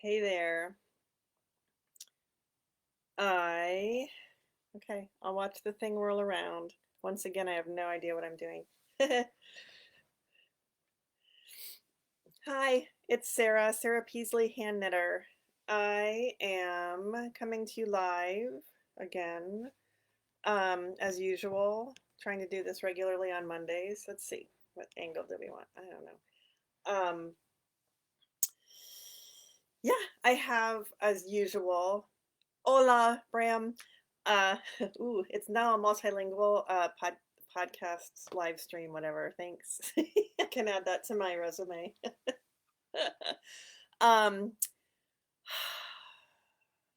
Hey there. I, okay, I'll watch the thing whirl around. Once again, I have no idea what I'm doing. Hi, it's Sarah, Sarah Peasley, hand knitter. I am coming to you live again, as usual, trying to do this regularly on Mondays. Let's see, what angle do we want? I don't know. Yeah, I have, as usual, Hola, Bram. Uh, ooh, it's now a multilingual podcast live stream, whatever. Thanks. I can add that to my resume. um,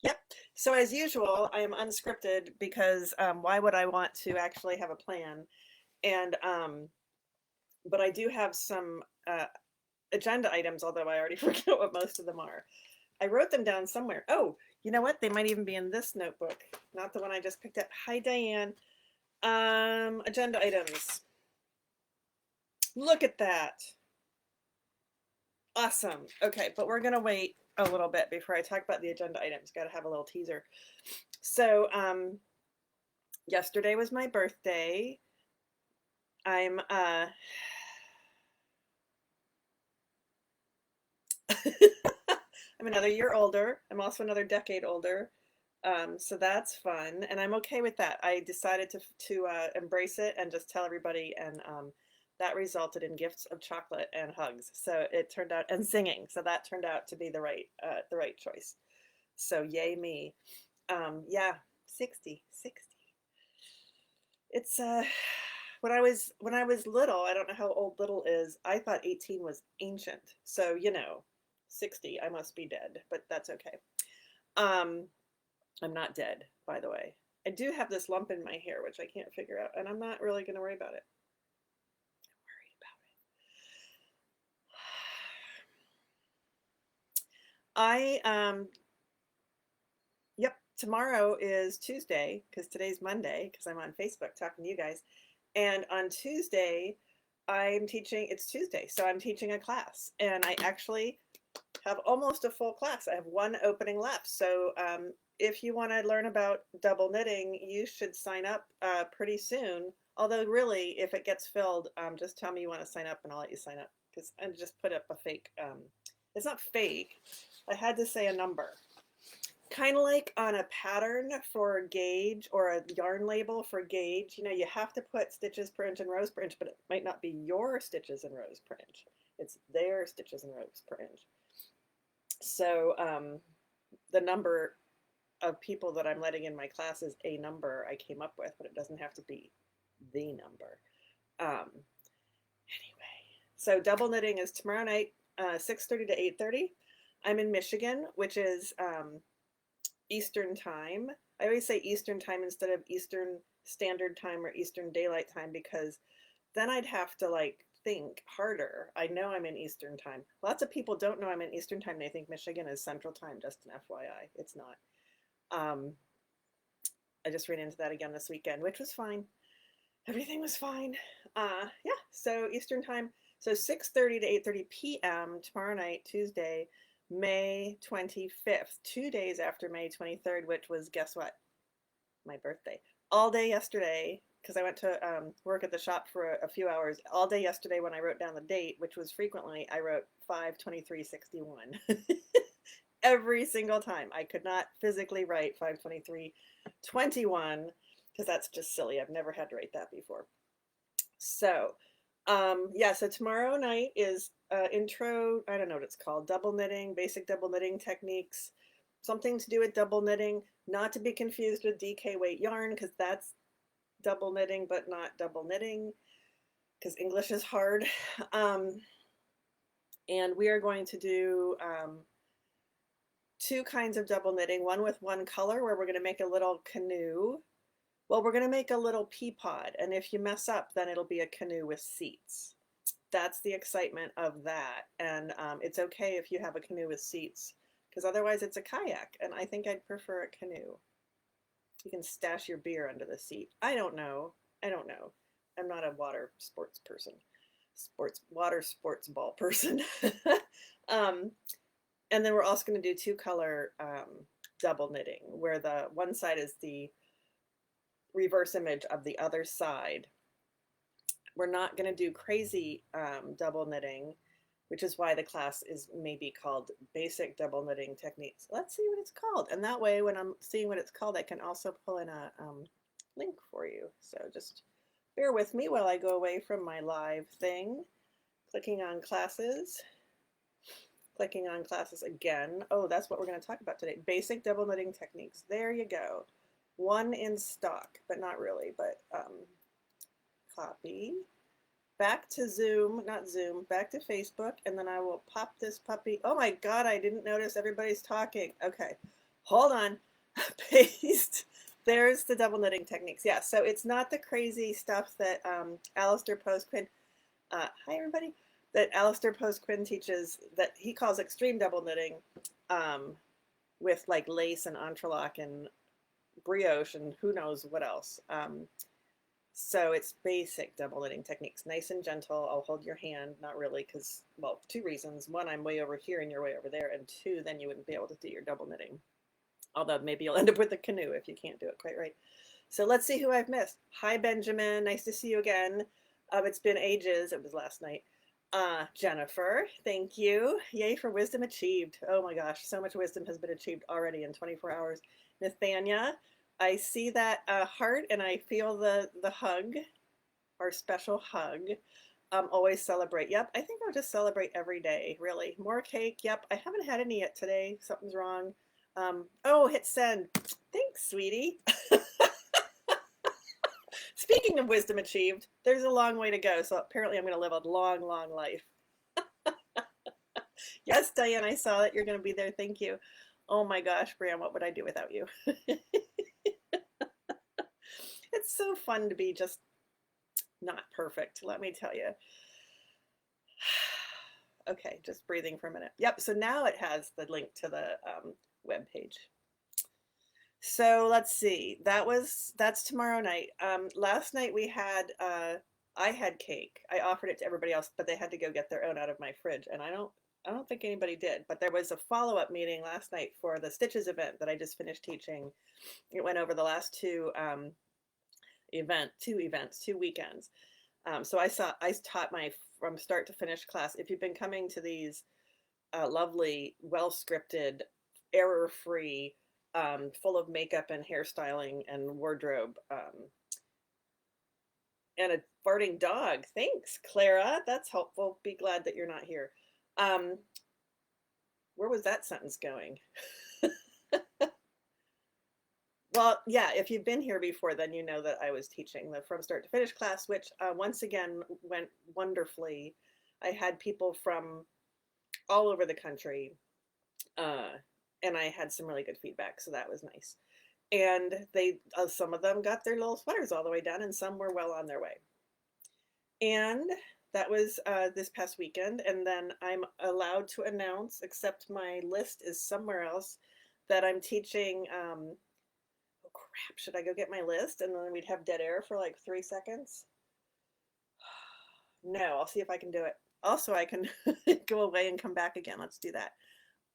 yep. So as usual, I am unscripted because why would I want to actually have a plan? And but I do have some agenda items, although I already forget what most of them are. I wrote them down somewhere. Oh, you know what? They might even be in this notebook, not the one I just picked up. Hi, Diane. Agenda items. Look at that. Awesome. Okay, but we're gonna wait a little bit before I talk about the agenda items. Got to have a little teaser. So, yesterday was my birthday. I'm I'm another year older. I'm also another decade older. So that's fun, and I'm okay with that. I decided to embrace it and just tell everybody, and that resulted in gifts of chocolate and hugs. So it turned out, and singing. So that turned out to be the right choice. So yay me. Yeah, 60. It's when I was little. I don't know how old little is. I thought 18 was ancient. So 60. I must be dead, but that's okay. Um, I'm not dead, by the way. I do have this lump in my hair, which I can't figure out, and I'm not really going to worry about it. I yep, tomorrow is Tuesday because today's Monday because I'm on Facebook talking to you guys. And on Tuesday, I'm teaching, it's Tuesday, so I'm teaching a class. And I actually have almost a full class. I have one opening left. So if you want to learn about double knitting, you should sign up pretty soon. Although, really, if it gets filled, just tell me you want to sign up and I'll let you sign up. Because I just put up a fake, it's not fake. I had to say a number. Kind of like on a pattern for a gauge or a yarn label for gauge, you have to put stitches per inch and rows per inch, but it might not be your stitches and rows per inch. It's their stitches and rows per inch. So the number of people that I'm letting in my class is a number I came up with, but it doesn't have to be the number. Anyway, so double knitting is tomorrow night, 6:30 to 8:30. I'm in Michigan, which is Eastern time. I always say Eastern time instead of Eastern Standard Time or Eastern Daylight Time because then I'd have to like think harder. I know I'm in Eastern time. Lots of people don't know I'm in Eastern time. They think Michigan is Central time, just an FYI. It's not. Um, I just ran into that again this weekend, which was fine. Everything was fine. Yeah, so Eastern time. So 6:30 to 8:30 p.m. tomorrow night, Tuesday, May 25th, 2 days after May 23rd, which was, guess what? My birthday. All day yesterday, because I went to work at the shop for a few hours. All day yesterday, when I wrote down the date, which was frequently, I wrote 5/23/61. Every single time. I could not physically write 5/23/21 because that's just silly. I've never had to write that before. So, yeah, so tomorrow night is intro, I don't know what it's called, double knitting, basic double knitting techniques, something to do with double knitting, not to be confused with DK weight yarn because that's double knitting, but not double knitting because English is hard. Um, and we are going to do two kinds of double knitting, one with one color where we're going to make a little canoe. Well, we're going to make a little pea pod, and if you mess up, then it'll be a canoe with seats. That's the excitement of that, and it's okay if you have a canoe with seats, because otherwise it's a kayak, and I think I'd prefer a canoe. You can stash your beer under the seat. I don't know. I don't know. I'm not a water sports person. Water sports ball person. um, And then we're also going to do 2-color double knitting, where the one side is the reverse image of the other side. We're not going to do crazy double knitting, which is why the class is maybe called Basic Double Knitting Techniques. Let's see what it's called. And that way, when I'm seeing what it's called, I can also pull in a link for you. So just bear with me while I go away from my live thing. Clicking on classes. Clicking on classes again. Oh, that's what we're going to talk about today. Basic double knitting techniques. There you go. One in stock, but not really, but copy. Back to Zoom, not Zoom, back to Facebook, and then I will pop this puppy. Oh my God, I didn't notice everybody's talking. Okay, hold on. Paste. There's the double knitting techniques. Yeah, so it's not the crazy stuff that Alistair Post-Quinn, hi everybody, that Alistair Post-Quinn teaches that he calls extreme double knitting with like lace and entrelac and brioche and who knows what else. So it's basic double knitting techniques, nice and gentle. I'll hold your hand, not really, because, well, 2 reasons. 1, I'm way over here and you're way over there, and 2, then you wouldn't be able to do your double knitting. Although maybe you'll end up with a canoe if you can't do it quite right. So let's see who I've missed. Hi, Benjamin. Nice to see you again. It's been ages. It was last night. Jennifer, thank you. Yay for wisdom achieved. Oh my gosh, so much wisdom has been achieved already in 24 hours. Nathania, I see that heart and I feel the hug, our special hug. Always celebrate. Yep, I think I'll just celebrate every day, really. More cake. Yep, I haven't had any yet today. Something's wrong. Oh, hit send. Thanks, sweetie. Speaking of wisdom achieved, there's a long way to go. So apparently I'm going to live a long, long life. Yes, Diane, I saw that you're going to be there. Thank you. Oh my gosh, Bram, what would I do without you? It's so fun to be just not perfect, let me tell you. Okay, just breathing for a minute. Yep, so now it has the link to the web page. So let's see. That's tomorrow night. Last night we had I had cake. I offered it to everybody else, but they had to go get their own out of my fridge, and I don't think anybody did. But there was a follow-up meeting last night for the Stitches event that I just finished teaching. It went over the last 2 weekends. So I taught my from start to finish class. If you've been coming to these lovely, well-scripted, error-free, full of makeup and hairstyling and wardrobe, and a farting dog. Thanks, Clara. That's helpful. Be glad that you're not here. Where was that sentence going? Well, yeah, if you've been here before, then you know that I was teaching the From Start to Finish class, which once again went wonderfully. I had people from all over the country, and I had some really good feedback, so that was nice. And they, some of them got their little sweaters all the way done, and some were well on their way. And that was this past weekend, and then I'm allowed to announce, except my list is somewhere else, that I'm teaching crap, should I go get my list and then we'd have dead air for like 3 seconds? No, I'll see if I can do it. Also, I can go away and come back again. Let's do that.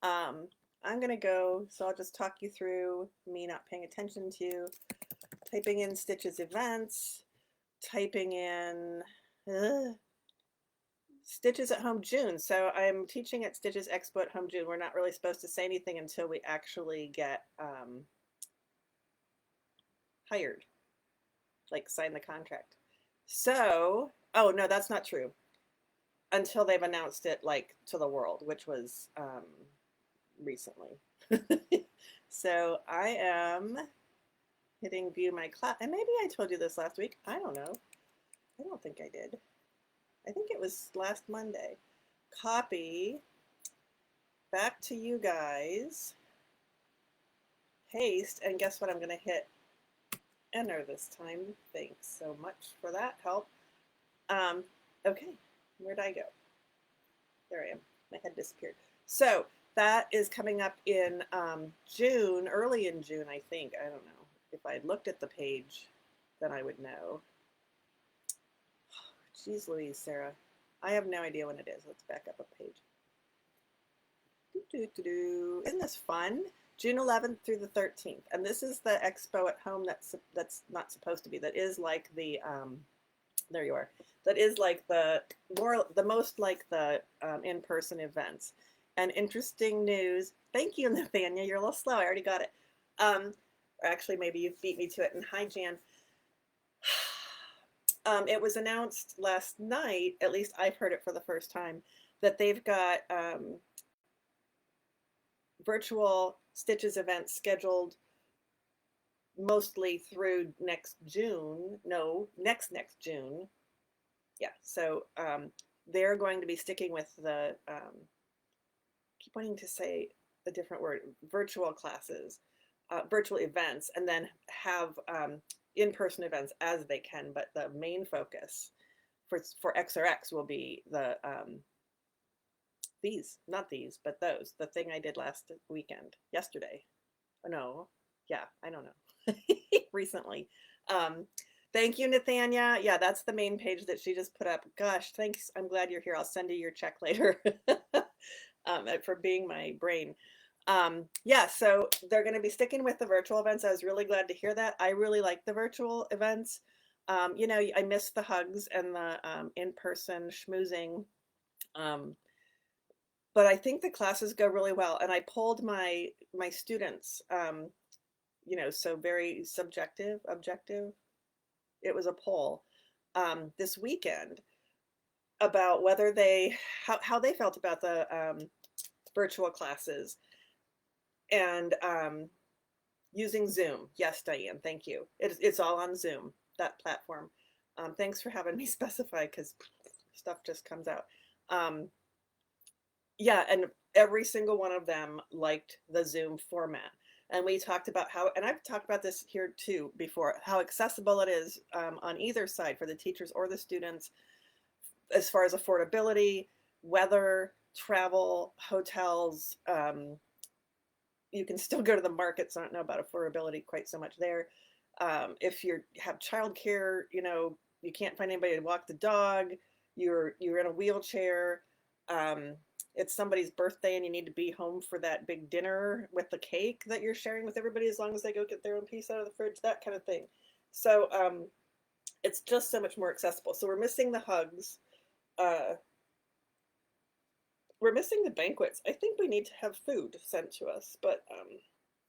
I'm gonna go, so I'll just talk you through me not paying attention to, typing in Stitches events, typing in Stitches at Home June. So I'm teaching at Stitches Expo at Home June. We're not really supposed to say anything until we actually get hired, like sign the contract. So, oh no, that's not true. Until they've announced it like to the world, which was recently. So I am hitting view my class, and maybe I told you this last week. I don't know. I don't think I did. I think it was last Monday. Copy back to you guys. Paste, and guess what? I'm going to hit enter this time. Thanks so much for that help. Okay, where'd I go? There I am. My head disappeared. So that is coming up in June, early in June, I think. I don't know. If I had looked at the page, then I would know. Jeez Louise, Sarah. I have no idea when it is. Let's back up a page. Isn't this fun? June 11th through the 13th, and this is the expo at home that's not supposed to be. That is like the there you are. That is like the most like the in-person events. And interesting news. Thank you, Nathania. You're a little slow. I already got it. Or actually, maybe you've beat me to it. And hi, Jan. It was announced last night, at least I've heard it for the first time, that they've got virtual Stitches events scheduled mostly through next June. No, next June. Yeah, so they're going to be sticking with the, keep wanting to say a different word, virtual classes, virtual events, and then have in-person events as they can, but the main focus for XRX will be the not these, but those. The thing I did last weekend, yesterday. Oh, no, yeah, I don't know. Recently. Thank you, Nathania. Yeah, that's the main page that she just put up. Gosh, thanks. I'm glad you're here. I'll send you your check later for being my brain. Yeah, so they're going to be sticking with the virtual events. I was really glad to hear that. I really like the virtual events. You know, I miss the hugs and the in-person schmoozing. But I think the classes go really well. And I polled my students, you know, so very subjective, objective. It was a poll this weekend about whether how they felt about the virtual classes and using Zoom. Yes, Diane, thank you. It's all on Zoom, that platform. Thanks for having me specify because stuff just comes out. Yeah, and every single one of them liked the Zoom format. And we talked about how, and I've talked about this here too before, how accessible it is on either side for the teachers or the students as far as affordability, weather, travel, hotels. You can still go to the markets. I don't know about affordability quite so much there. If you have childcare, you know, you can't find anybody to walk the dog, you're in a wheelchair, it's somebody's birthday and you need to be home for that big dinner with the cake that you're sharing with everybody as long as they go get their own piece out of the fridge, that kind of thing. So it's just so much more accessible. So we're missing the hugs. We're missing the banquets. I think we need to have food sent to us, but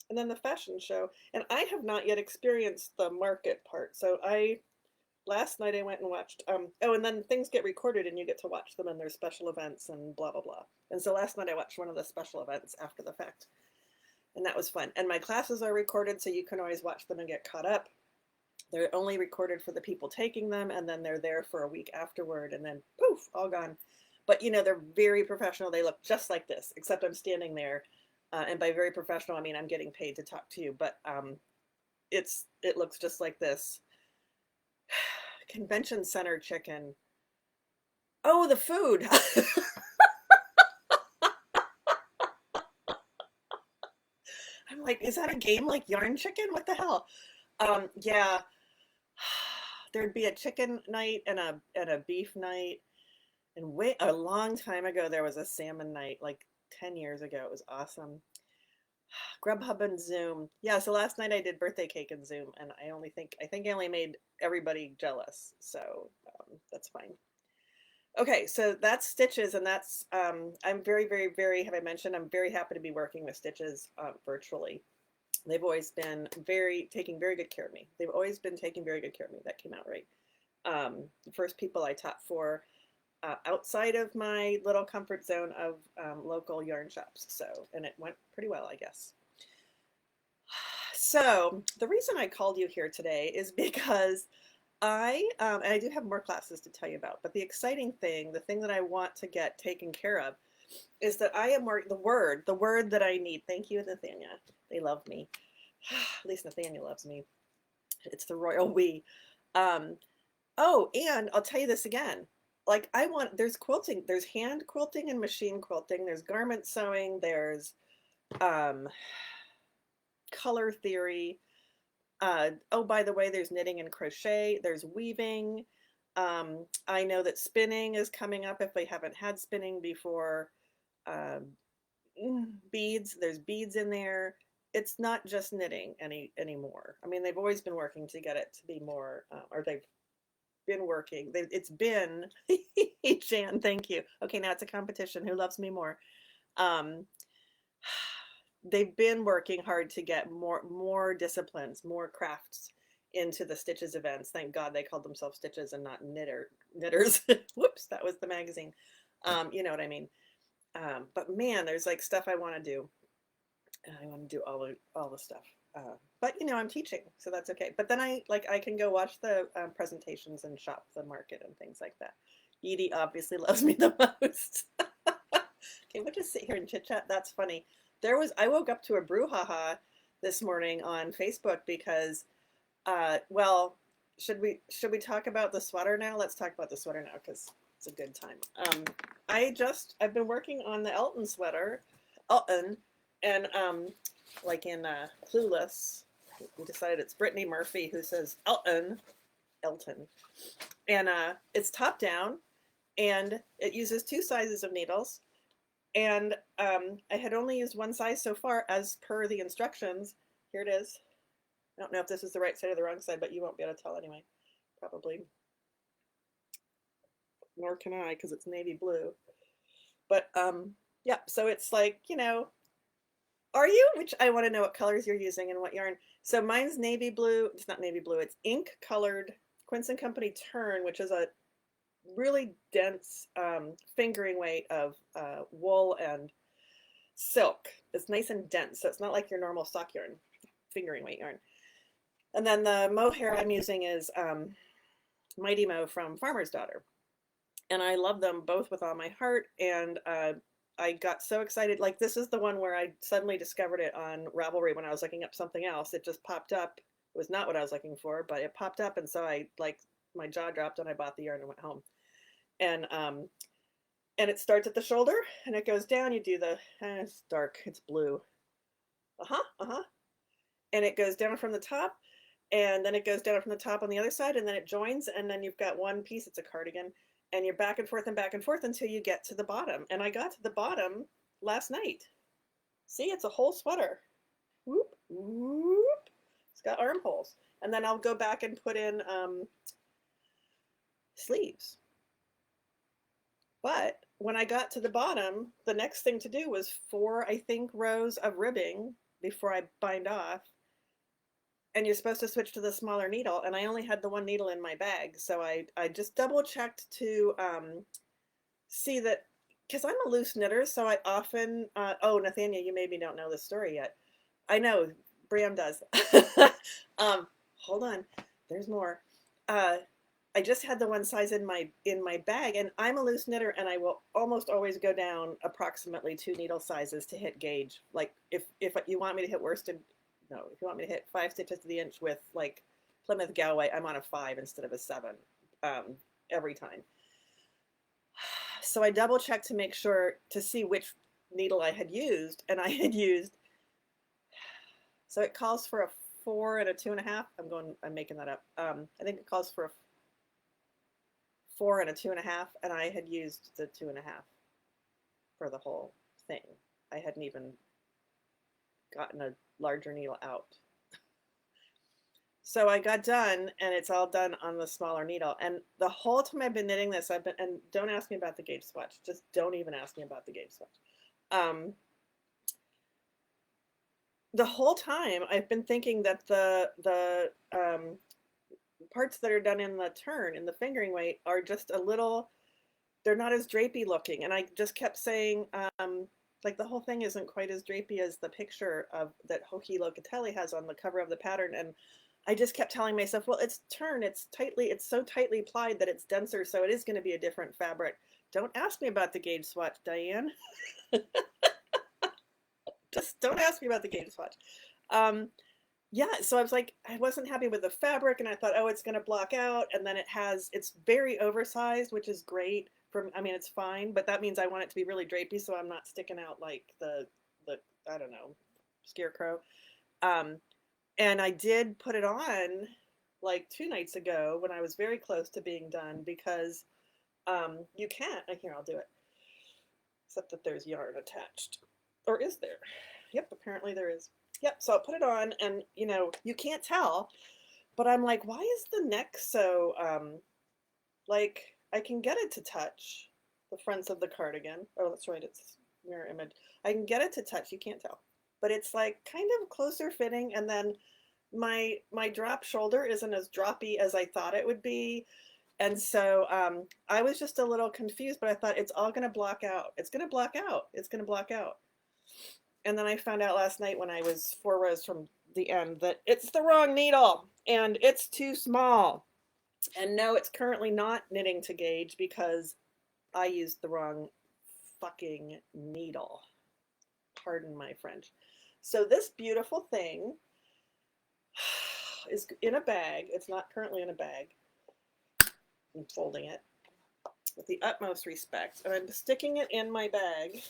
and then the fashion show. And I have not yet experienced the market part. So last night I went and watched, oh, and then things get recorded and you get to watch them and there's special events and blah, blah, blah. And so last night I watched one of the special events after the fact. And that was fun. And my classes are recorded so you can always watch them and get caught up. They're only recorded for the people taking them and then they're there for a week afterward and then poof, all gone. But you know, they're very professional. They look just like this, except I'm standing there. And by very professional, I mean, I'm getting paid to talk to you, but it looks just like this. Convention center chicken. Oh, the food. I'm like, is that a game like Yarn Chicken? What the hell? Yeah, there'd be a chicken night and a beef night. And wait, a long time ago there was a salmon night, like 10 years ago. It was awesome. Grubhub and Zoom. Yeah, so last night I did birthday cake and Zoom, and I think I only made everybody jealous, so that's fine. Okay, so that's Stitches, and that's I'm very, very, very. Have I mentioned I'm very happy to be working with Stitches virtually. They've always been taking very good care of me. They've always been taking very good care of me. That came out right. The first people I taught for outside of my little comfort zone of local yarn shops. So, and it went pretty well, I guess. So the reason I called you here today is because and I do have more classes to tell you about, but the exciting thing, the thing that I want to get taken care of is that I am the word that I need. Thank you, Nathania. They love me. At least Nathania loves me. It's the royal we. Oh, and I'll tell you this again. Like there's quilting, there's hand quilting and machine quilting, there's garment sewing, there's color theory. Oh, by the way, there's knitting and crochet, there's weaving. I know that spinning is coming up if they haven't had spinning before. beads. There's beads in there. It's not just knitting anymore. I mean, they've always been working to get it to be more, or they've been working. It's been Jan, thank you. Okay, now it's a competition. Who loves me more? Um, they've been working hard to get more disciplines, more crafts into the Stitches events. Thank God they called themselves Stitches and not knitters. Whoops, that was the magazine. You know what I mean. But man, there's like stuff I want to do. I want to do all the stuff. But you know, I'm teaching, so that's okay. But then I can go watch the presentations and shop the market and things like that. Edie obviously loves me the most. Okay, we'll just sit here and chit chat. That's funny. I woke up to a brouhaha this morning on Facebook because well, should we talk about the sweater now? Let's talk about the sweater now because it's a good time. I've been working on the Elton sweater, Elton, and like in Clueless, we decided it's Brittany Murphy who says Elton, and it's top down, and it uses 2 sizes of needles, and I had only used 1 size so far as per the instructions. Here it is. I don't know if this is the right side or the wrong side, but you won't be able to tell anyway, probably. Nor can I because it's navy blue. But yeah, so it's like, you know, are you? Which I want to know what colors you're using and what yarn. So mine's navy blue. It's not navy blue. It's ink colored Quince & Company Tern, which is a really dense fingering weight of wool and silk. It's nice and dense, so it's not like your normal sock yarn, fingering weight yarn. And then the mohair I'm using is Mighty Mo from Farmer's Daughter. And I love them both with all my heart. And I got so excited. Like, this is the one where I suddenly discovered it on Ravelry when I was looking up something else. It just popped up. It was not what I was looking for, but it popped up. And so my jaw dropped and I bought the yarn and went home. And it starts at the shoulder and it goes down. You do it's dark, it's blue. And it goes down from the top, and then it goes down from the top on the other side, and then it joins, and then you've got one piece. It's a cardigan, and you're back and forth until you get to the bottom. And I got to the bottom last night. See, it's a whole sweater. Whoop, whoop. It's got armholes. And then I'll go back and put in sleeves. But when I got to the bottom, the next thing to do was 4, I think, rows of ribbing before I bind off. And you're supposed to switch to the smaller needle, and I only had the 1 needle in my bag, so I just double checked to see that, because I'm a loose knitter, so I often oh, Nathania, you maybe don't know this story yet. I know, Bram does. Hold on, there's more. I just had the 1 size in my bag, and I'm a loose knitter, and I will almost always go down approximately 2 needle sizes to hit gauge. Like if you want me to hit worsted. No, if you want me to hit 5 stitches to the inch with like Plymouth Galway, I'm on a 5 instead of a 7 every time. So I double checked to make sure to see which needle I had used, and I had used, so it calls for a 4 and a 2.5. I'm making that up. I think it calls for a 4 and a 2.5, and I had used the 2.5 for the whole thing. I hadn't even gotten a larger needle out. So I got done, and it's all done on the smaller needle. And the whole time I've been knitting this, and don't ask me about the gauge swatch. Just don't even ask me about the gauge swatch. The whole time I've been thinking that the parts that are done in the turn, in the fingering weight, are just a little, they're not as drapey looking. And I just kept saying, like, the whole thing isn't quite as drapey as the picture of that Hoki Locatelli has on the cover of the pattern. And I just kept telling myself, well, it's turn, it's so tightly plied that it's denser, so it is going to be a different fabric. Don't ask me about the gauge swatch, Diane. Just don't ask me about the gauge swatch. Yeah, so I was like, I wasn't happy with the fabric, and I thought, oh, it's going to block out, and then it's very oversized, which is great. I mean, it's fine, but that means I want it to be really drapey, so I'm not sticking out like the I don't know, scarecrow. And I did put it on like 2 nights ago when I was very close to being done, because you can't. Here, I'll do it. Except that there's yarn attached. Or is there? Yep, apparently there is. Yep, so I'll put it on and you can't tell, but I'm like, why is the neck so like I can get it to touch the fronts of the cardigan. Oh, that's right, it's mirror image. I can get it to touch, you can't tell. But it's like kind of closer fitting, and then my drop shoulder isn't as droppy as I thought it would be. And so I was just a little confused, but I thought it's all going to block out. It's going to block out. It's going to block out. And then I found out last night when I was 4 rows from the end that it's the wrong needle and it's too small. And no, it's currently not knitting to gauge because I used the wrong fucking needle. Pardon my French. So this beautiful thing is in a bag. It's not currently in a bag. I'm folding it with the utmost respect. And I'm sticking it in my bag.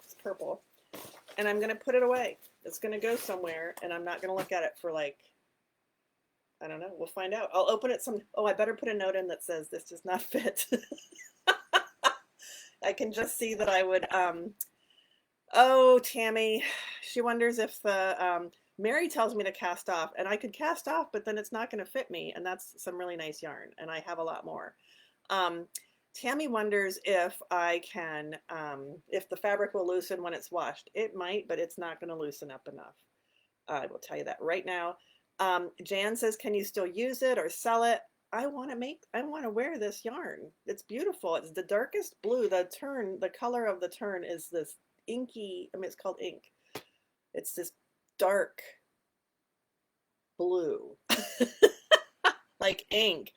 It's purple. And I'm going to put it away. It's going to go somewhere, and I'm not going to look at it for like, I don't know. We'll find out. I'll open it some. Oh, I better put a note in that says this does not fit. I can just see that I would, oh, Tammy, she wonders if the, Mary tells me to cast off, and I could cast off, but then it's not going to fit me, and that's some really nice yarn, and I have a lot more. Tammy wonders if I can, if the fabric will loosen when it's washed. It might, but it's not going to loosen up enough. I will tell you that right now. Jan says, can you still use it or sell it? I want to wear this yarn. It's beautiful. It's the darkest blue. The color of the tern is this inky, I mean, it's called ink. It's this dark blue, like ink.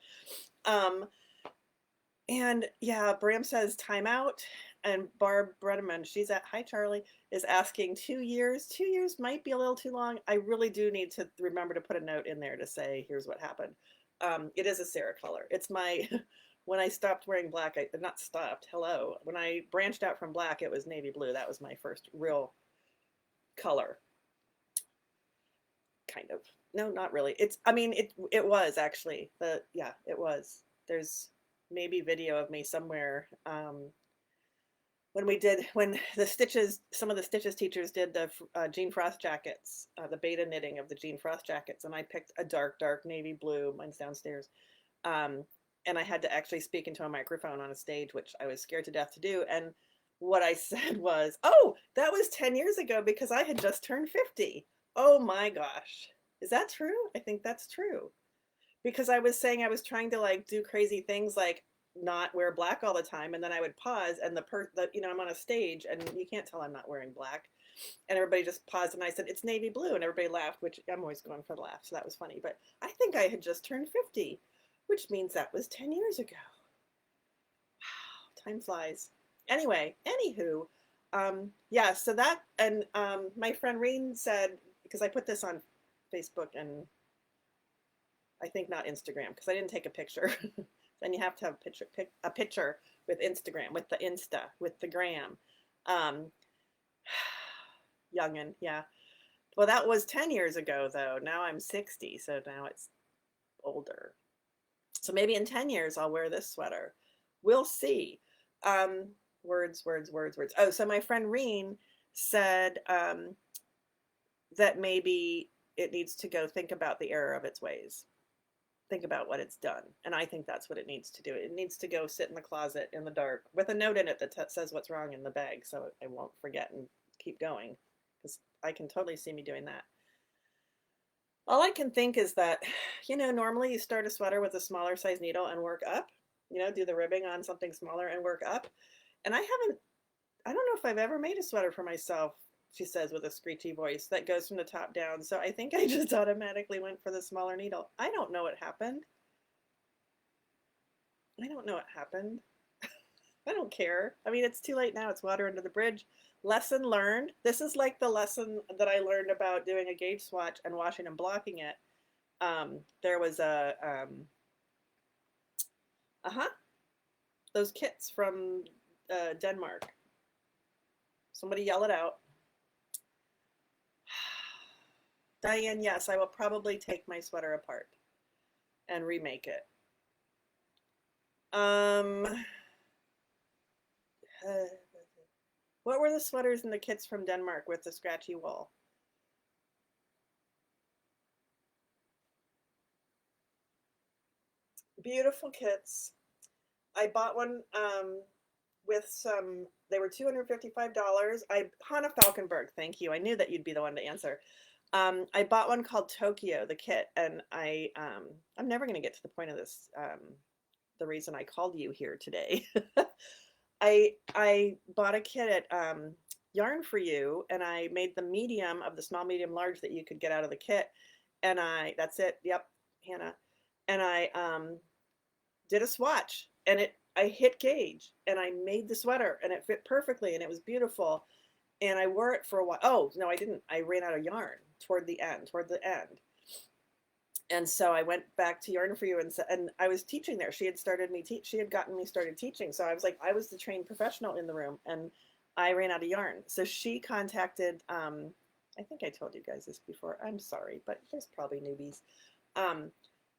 And yeah, Bram says timeout. And Barb Bredeman, she's at, hi Charlie, is asking 2 years. 2 years might be a little too long. I really do need to remember to put a note in there to say, here's what happened. It is a Sarah color. It's my, when I stopped wearing black, not stopped, hello. When I branched out from black, it was navy blue. That was my first real color. Kind of. No, not really. It was actually, yeah, it was. There's maybe video of me somewhere, when the Stitches, some of the Stitches teachers did the Jean Frost jackets, the beta knitting of the Jean Frost jackets, and I picked a dark navy blue. Mine's downstairs, and I had to actually speak into a microphone on a stage, which I was scared to death to do. And what I said was, "Oh, that was 10 years ago because I had just turned 50." Oh my gosh, is that true? I think that's true, because I was saying I was trying to like do crazy things like not wear black all the time, and then I would pause, and I'm on a stage and you can't tell I'm not wearing black, and everybody just paused, and I said it's navy blue, and everybody laughed, which I'm always going for the laugh, so that was funny. But I think I had just turned 50, which means that was 10 years ago. Wow, time flies. Anyway, anywho, yeah, so that, and my friend Reen said, because I put this on Facebook and I think not Instagram, because I didn't take a picture. Then you have to have a picture with Instagram, with the Insta, with the gram. Youngin, yeah. Well, that was 10 years ago, though. Now I'm 60, so now it's older. So maybe in 10 years I'll wear this sweater. We'll see. Words. Oh, so my friend Reen said that maybe it needs to go think about the error of its ways. Think about what it's done. And I think that's what it needs to do. It needs to go sit in the closet in the dark with a note in it that says what's wrong in the bag, so I won't forget and keep going, because I can totally see me doing that. All I can think is that, normally you start a sweater with a smaller size needle and work up, do the ribbing on something smaller and work up. And I don't know if I've ever made a sweater for myself, she says with a screechy voice, that goes from the top down. So I think I just automatically went for the smaller needle. I don't know what happened. I don't care. I mean, it's too late now. It's water under the bridge. Lesson learned. This is like the lesson that I learned about doing a gauge swatch and washing and blocking it. There was those kits from Denmark. Somebody yell it out. Diane, yes, I will probably take my sweater apart and remake it. What were the sweaters in the kits from Denmark with the scratchy wool? Beautiful kits. I bought one with some, they were $255. Hannah Falkenberg, thank you. I knew that you'd be the one to answer. I bought one called Tokyo, the kit, and I'm never going to get to the point of this, the reason I called you here today. I bought a kit at Yarn for You, and I made the medium of the small, medium, large that you could get out of the kit, and that's it. Yep, Hannah, and I did a swatch, and I hit gauge, and I made the sweater, and it fit perfectly, and it was beautiful, and I wore it for a while. Oh no, I didn't. I ran out of yarn toward the end, and so I went back to Yarn for You, and I was teaching there. She had started me she had gotten me started teaching. So I was like, I was the trained professional in the room, and I ran out of yarn. So she contacted. I think I told you guys this before. I'm sorry, but there's probably newbies. Um,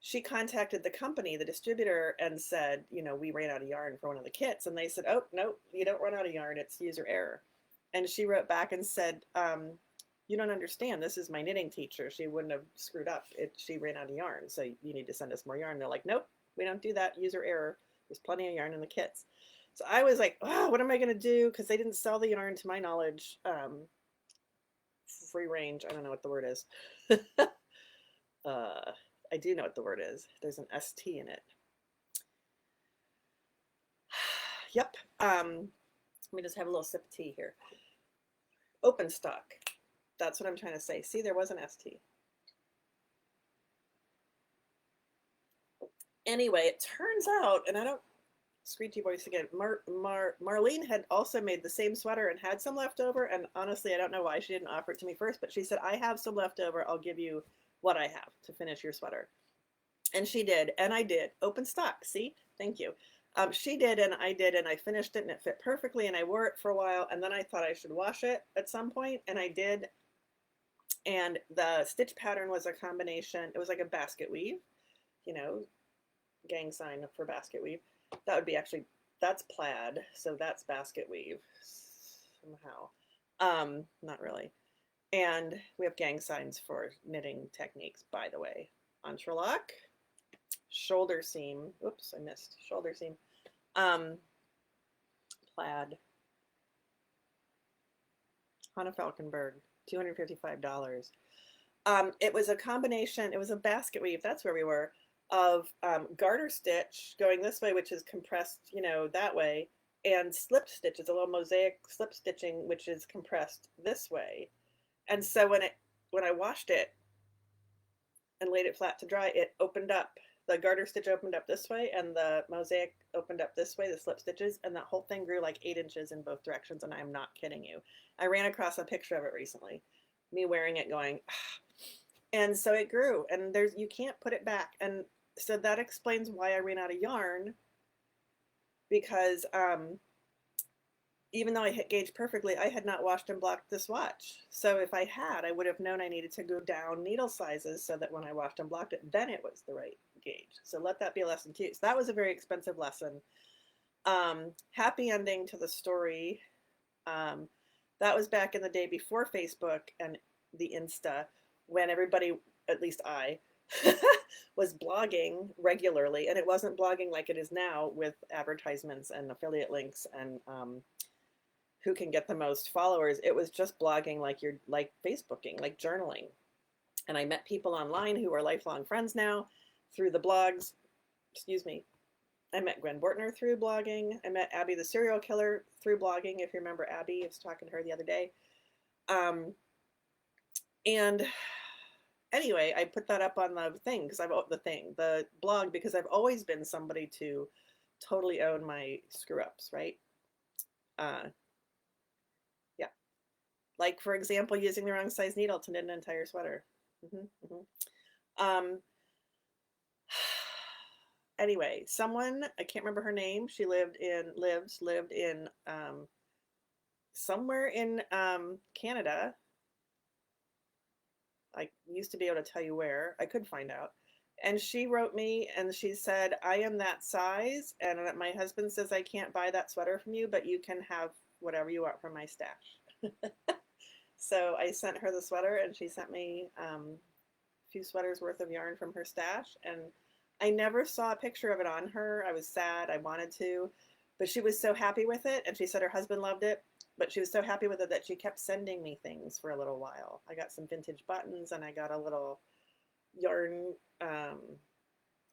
she contacted the company, the distributor, and said, we ran out of yarn for one of the kits, and they said, oh no, you don't run out of yarn. It's user error. And she wrote back and said, you don't understand. This is my knitting teacher. She wouldn't have screwed up if she ran out of yarn. So you need to send us more yarn. They're like, nope, we don't do that. User error. There's plenty of yarn in the kits. So I was like, oh, what am I going to do? Because they didn't sell the yarn, to my knowledge, free range. I don't know what the word is. I do know what the word is. There's an ST in it. Yep. Let me just have a little sip of tea here. Open stock. That's what I'm trying to say. See, there was an ST. Anyway, it turns out, and I don't, screechy voice again, Marlene had also made the same sweater and had some left over. And honestly, I don't know why she didn't offer it to me first, but she said, I have some left over. I'll give you what I have to finish your sweater. And she did, and I did. Open stock. See, thank you. She did, and I did, and I finished it, and it fit perfectly, and I wore it for a while, and then I thought I should wash it at some point, and I did. And the stitch pattern was a combination. It was like a basket weave, gang sign for basket weave. That would be actually, that's plaid, so that's basket weave somehow. Not really. And we have gang signs for knitting techniques, by the way. Entrelac, shoulder seam. Oops, I missed shoulder seam. Plaid. Hannah Falkenberg, $255. It was a combination. It was a basket weave. That's where we were, of garter stitch going this way, which is compressed, that way, and slip stitches, a little mosaic slip stitching, which is compressed this way. And so when I washed it and laid it flat to dry, it opened up. The garter stitch opened up this way, and the mosaic opened up this way, the slip stitches, and that whole thing grew like 8 inches in both directions, and I am not kidding you. I ran across a picture of it recently, me wearing it going, and so it grew, and you can't put it back. And so that explains why I ran out of yarn, because even though I hit gauge perfectly, I had not washed and blocked the swatch. So if I had, I would have known I needed to go down needle sizes so that when I washed and blocked it, then it was the right gauge. So let that be a lesson too. So that was a very expensive lesson. Happy ending to the story. That was back in the day before Facebook and the Insta, when everybody, at least I, was blogging regularly. And it wasn't blogging like it is now with advertisements and affiliate links and who can get the most followers. It was just blogging like you're like Facebooking, like journaling. And I met people online who are lifelong friends now through the blogs. Excuse me. I met Gwen Bortner through blogging. I met Abby the serial killer through blogging. If you remember Abby, I was talking to her the other day. And anyway, I put that up on the thing because the blog, because I've always been somebody to totally own my screw ups, right? Yeah. Like, for example, using the wrong size needle to knit an entire sweater. Anyway, someone, I can't remember her name, she lived in somewhere in Canada. I used to be able to tell you where. I could find out. And she wrote me and she said, I am that size, and my husband says I can't buy that sweater from you, but you can have whatever you want from my stash. So I sent her the sweater, and she sent me a few sweaters worth of yarn from her stash. And I never saw a picture of it on her. I was sad. I wanted to, but she was so happy with it. And she said her husband loved it, but she was so happy with it that she kept sending me things for a little while. I got some vintage buttons, and I got a little yarn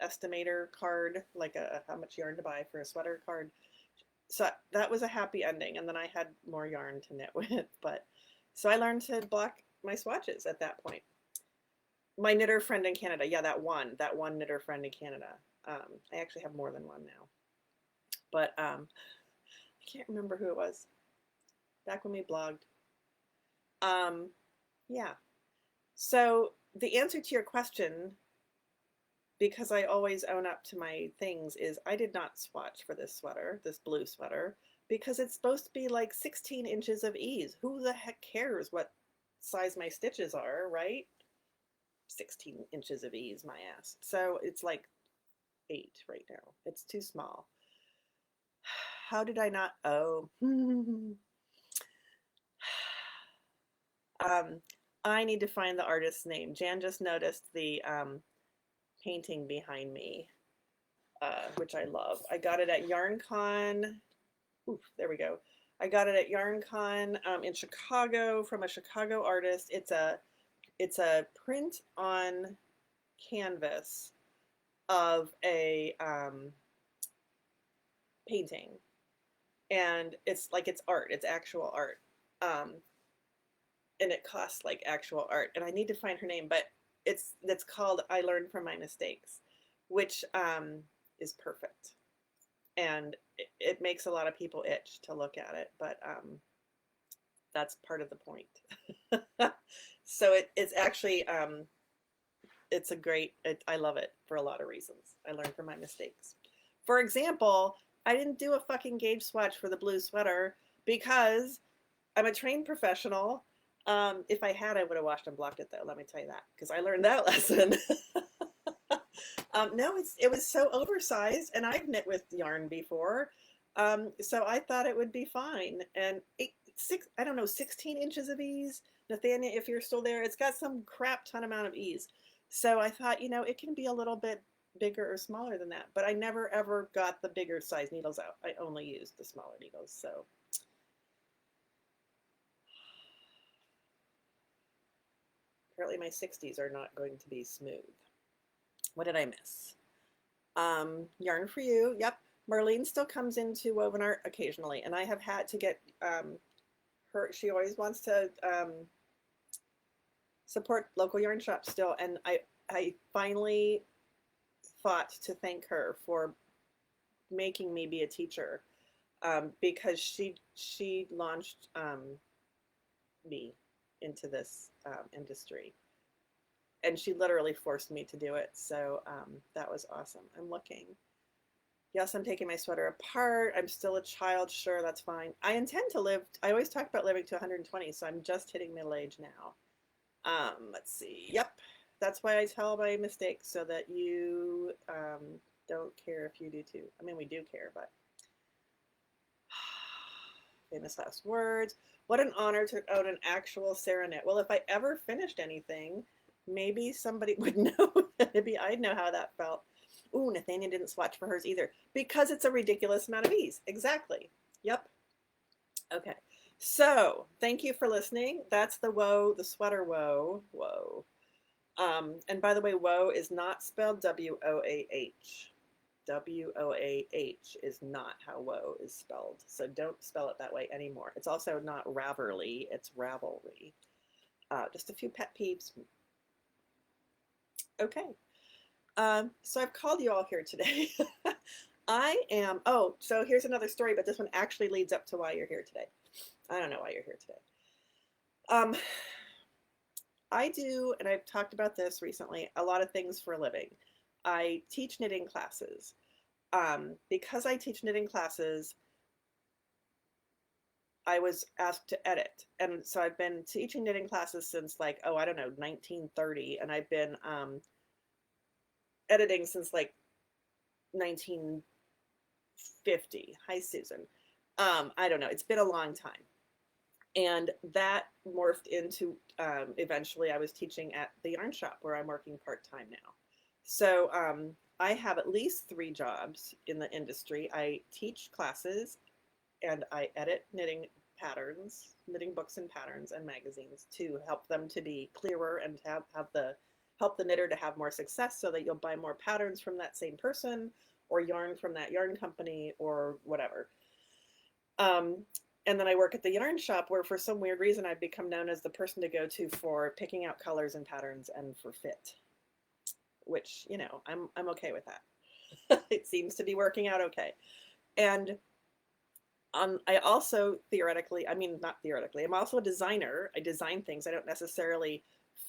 estimator card, like a how much yarn to buy for a sweater card. So that was a happy ending. And then I had more yarn to knit with. But so I learned to block my swatches at that point. My knitter friend in Canada, yeah, that one knitter friend in Canada. I actually have more than one now, but I can't remember who it was back when we blogged. Yeah. So the answer to your question, because I always own up to my things, is I did not swatch for this sweater, this blue sweater, because it's supposed to be like 16 inches of ease. Who the heck cares what size my stitches are, right? 16 inches of ease, my ass. So it's like 8 right now. It's too small. How did I not? Oh. I need to find the artist's name. Jan just noticed the painting behind me, which I love. I got it at YarnCon. Oof, there we go. I got it at YarnCon in Chicago from a Chicago artist. It's a print on canvas of a painting, and it's like it's art. It's actual art, and it costs like actual art. And I need to find her name, but it's called "I Learned from My Mistakes," which is perfect, and it makes a lot of people itch to look at it, but that's part of the point. So it's actually it's a great, I love it for a lot of reasons. I learned from my mistakes. For example, I didn't do a fucking gauge swatch for the blue sweater because I'm a trained professional. If I had, I would have washed and blocked it though, let me tell you that, because I learned that lesson. No, it was so oversized, and I've knit with yarn before. So I thought it would be fine. And I don't know, 16 inches of ease. Nathania, if you're still there, it's got some crap ton amount of ease. So I thought, it can be a little bit bigger or smaller than that. But I never ever got the bigger size needles out. I only used the smaller needles. So apparently my 60s are not going to be smooth. What did I miss? Yarn for You. Yep. Marlene still comes into Woven Art occasionally, and I have had to get her. She always wants to support local yarn shops still, and I finally thought to thank her for making me be a teacher, because she launched me into this industry, and she literally forced me to do it. So that was awesome. I'm looking. Yes, I'm taking my sweater apart. I'm still a child. Sure, that's fine. I intend to live. I always talk about living to 120, so I'm just hitting middle age now. Let's see. Yep, that's why I tell my mistakes, so that you don't care if you do too. I mean, we do care, but famous last words. What an honor to own an actual Sarah knit. Well, if I ever finished anything, maybe somebody would know. Maybe I'd know how that felt. Ooh, Nathania didn't swatch for hers either, because it's a ridiculous amount of ease. Exactly. Yep. Okay. So thank you for listening. That's the woe, the sweater woe. Whoa. And by the way, woe is not spelled W-O-A-H. W-O-A-H is not how woe is spelled. So don't spell it that way anymore. It's also not Ravelry, it's Ravelry. Just a few pet peeves. Okay. So I've called you all here today. So here's another story, but this one actually leads up to why you're here today. I don't know why you're here today. I do, and I've talked about this recently, a lot of things for a living. I teach knitting classes. Because I teach knitting classes, I was asked to edit. And so I've been teaching knitting classes since 1930, and I've been editing since 1950. Hi, Susan. I don't know. It's been a long time. And that morphed into eventually I was teaching at the yarn shop where I'm working part time now. So I have at least 3 jobs in the industry. I teach classes and I edit knitting patterns, knitting books and patterns and magazines to help them to be clearer and to have the help the knitter to have more success so that you'll buy more patterns from that same person or yarn from that yarn company or whatever. Um, and then I work at the yarn shop where for some weird reason I've become known as the person to go to for picking out colors and patterns and for fit, which, you know, I'm okay with that. It seems to be working out okay. And I also theoretically, I mean, not theoretically, I'm also a designer. I design things. I don't necessarily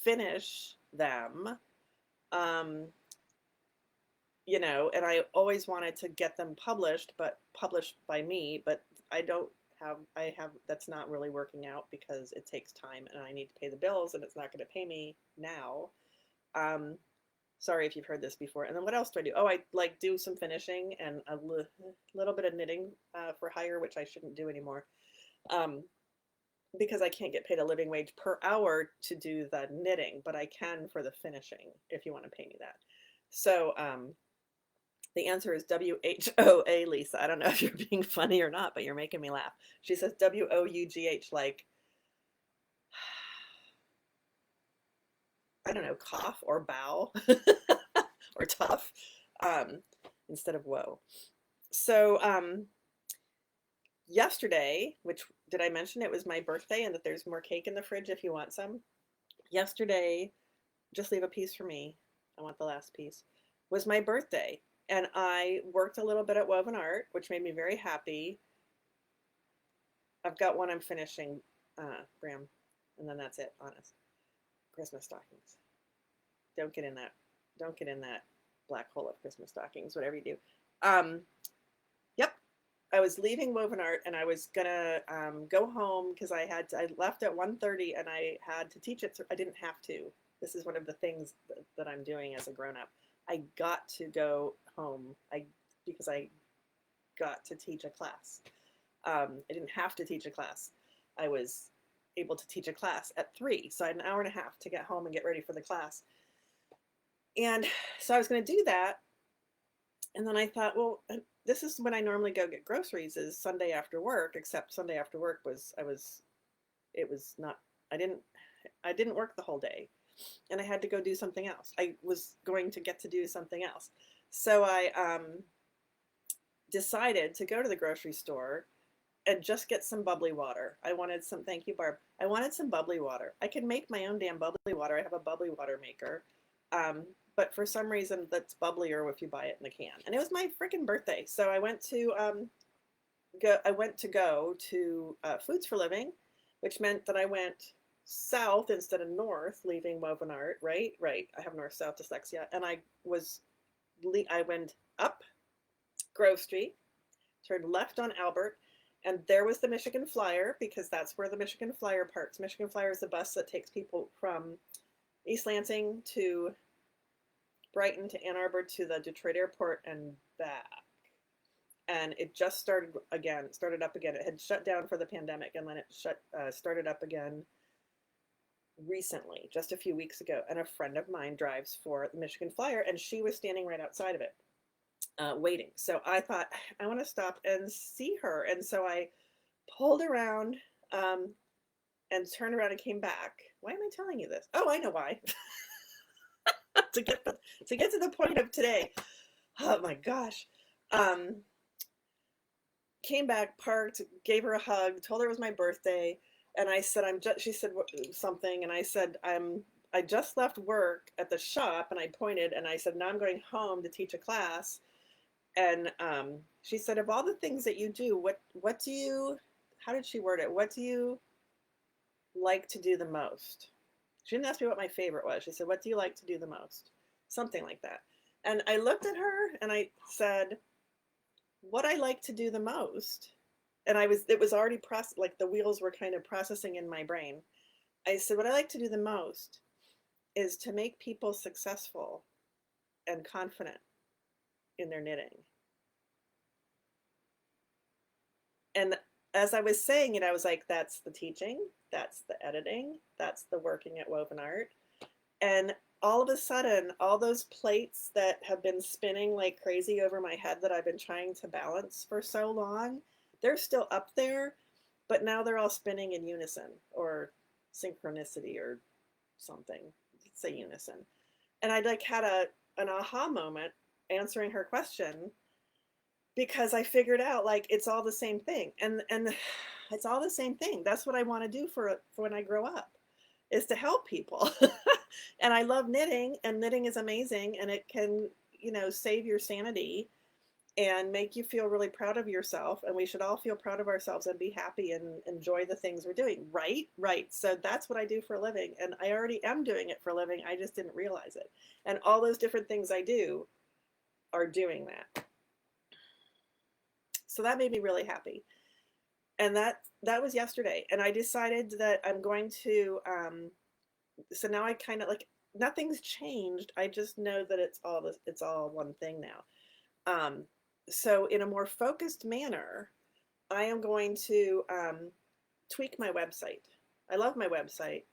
finish them. Um, you know, and I always wanted to get them published, but published by me, but I don't I have, that's not really working out because it takes time and I need to pay the bills and it's not going to pay me now. Um, Sorry if you've heard this before. And then what else do I do? Oh, I like do some finishing and a little bit of knitting for hire, which I shouldn't do anymore. Um, because I can't get paid a living wage per hour to do the knitting, but I can for the finishing if you want to pay me that. So the answer is WHOA, Lisa. I don't know if you're being funny or not, but you're making me laugh. She says WOUGH, like, I don't know, cough or bow or tough instead of whoa. So yesterday, which did I mention it was my birthday and that there's more cake in the fridge if you want some? Yesterday, just leave a piece for me. I want the last piece. Was my birthday. And I worked a little bit at Woven Art, which made me very happy. I've got one I'm finishing, Bram, and then that's it, honest. Christmas stockings. Don't get in that. Don't get in that black hole of Christmas stockings, whatever you do. Yep. I was leaving Woven Art and I was gonna go home because I left at 1:30 and I had to teach it. So I didn't have to. This is one of the things that I'm doing as a grown up. I got to go home because I got to teach a class. I didn't have to teach a class. I was able to teach a class at 3, so I had an hour and a half to get home and get ready for the class. And so I was going to do that, and then I thought, well, this is when I normally go get groceries, is Sunday after work. Except Sunday after work it was not. I didn't work the whole day, and I had to go do something else. I was going to get to do something else, so I decided to go to the grocery store and just get some bubbly water. I wanted some, thank you, Barb. I wanted some bubbly water. I can make my own damn bubbly water. I have a bubbly water maker. But for some reason, that's bubblier if you buy it in the can. And it was my freaking birthday. So I went to go to Foods for Living, which meant that I went south instead of north, leaving Woven Art, right? Right. I have north-south dyslexia. And I went up Grove Street, turned left on Albert, and there was the Michigan Flyer because that's where the Michigan Flyer parks. Michigan Flyer is the bus that takes people from East Lansing to Brighton to Ann Arbor to the Detroit airport and back. And it just started up again. It had shut down for the pandemic, and then it started up again recently, just a few weeks ago. And a friend of mine drives for the Michigan Flyer, and she was standing right outside of it. Waiting. So I thought, I want to stop and see her. And so I pulled around and turned around and came back. Why am I telling you this? Oh, I know why. to get to the point of today. Oh my gosh. Came back, parked, gave her a hug, told her it was my birthday. And I said, she said something. And I said, I just left work at the shop. And I pointed and I said, now I'm going home to teach a class. And she said, of all the things that you do, what do you, how did she word it? What do you like to do the most? She didn't ask me what my favorite was. She said, what do you like to do the most? Something like that. And I looked at her and I said, what I like to do the most. And it was already like the wheels were kind of processing in my brain. I said, what I like to do the most is to make people successful and confident in their knitting. And as I was saying it, I was like, that's the teaching, that's the editing, that's the working at Woven Art. And all of a sudden, all those plates that have been spinning like crazy over my head that I've been trying to balance for so long, they're still up there, but now they're all spinning in unison or synchronicity or something. Let's say unison. And I like had an aha moment answering her question because I figured out like it's all the same thing. And it's all the same thing. That's what I want to do for when I grow up is to help people. And I love knitting, and knitting is amazing, and it can, save your sanity and make you feel really proud of yourself. And we should all feel proud of ourselves and be happy and enjoy the things we're doing. Right. So that's what I do for a living, and I already am doing it for a living. I just didn't realize it. And all those different things I do are doing that. So that made me really happy. And that was yesterday, and I decided that I'm going to so now I kind of like nothing's changed. I just know that it's all one thing now. So in a more focused manner, I am going to tweak my website. I love my website,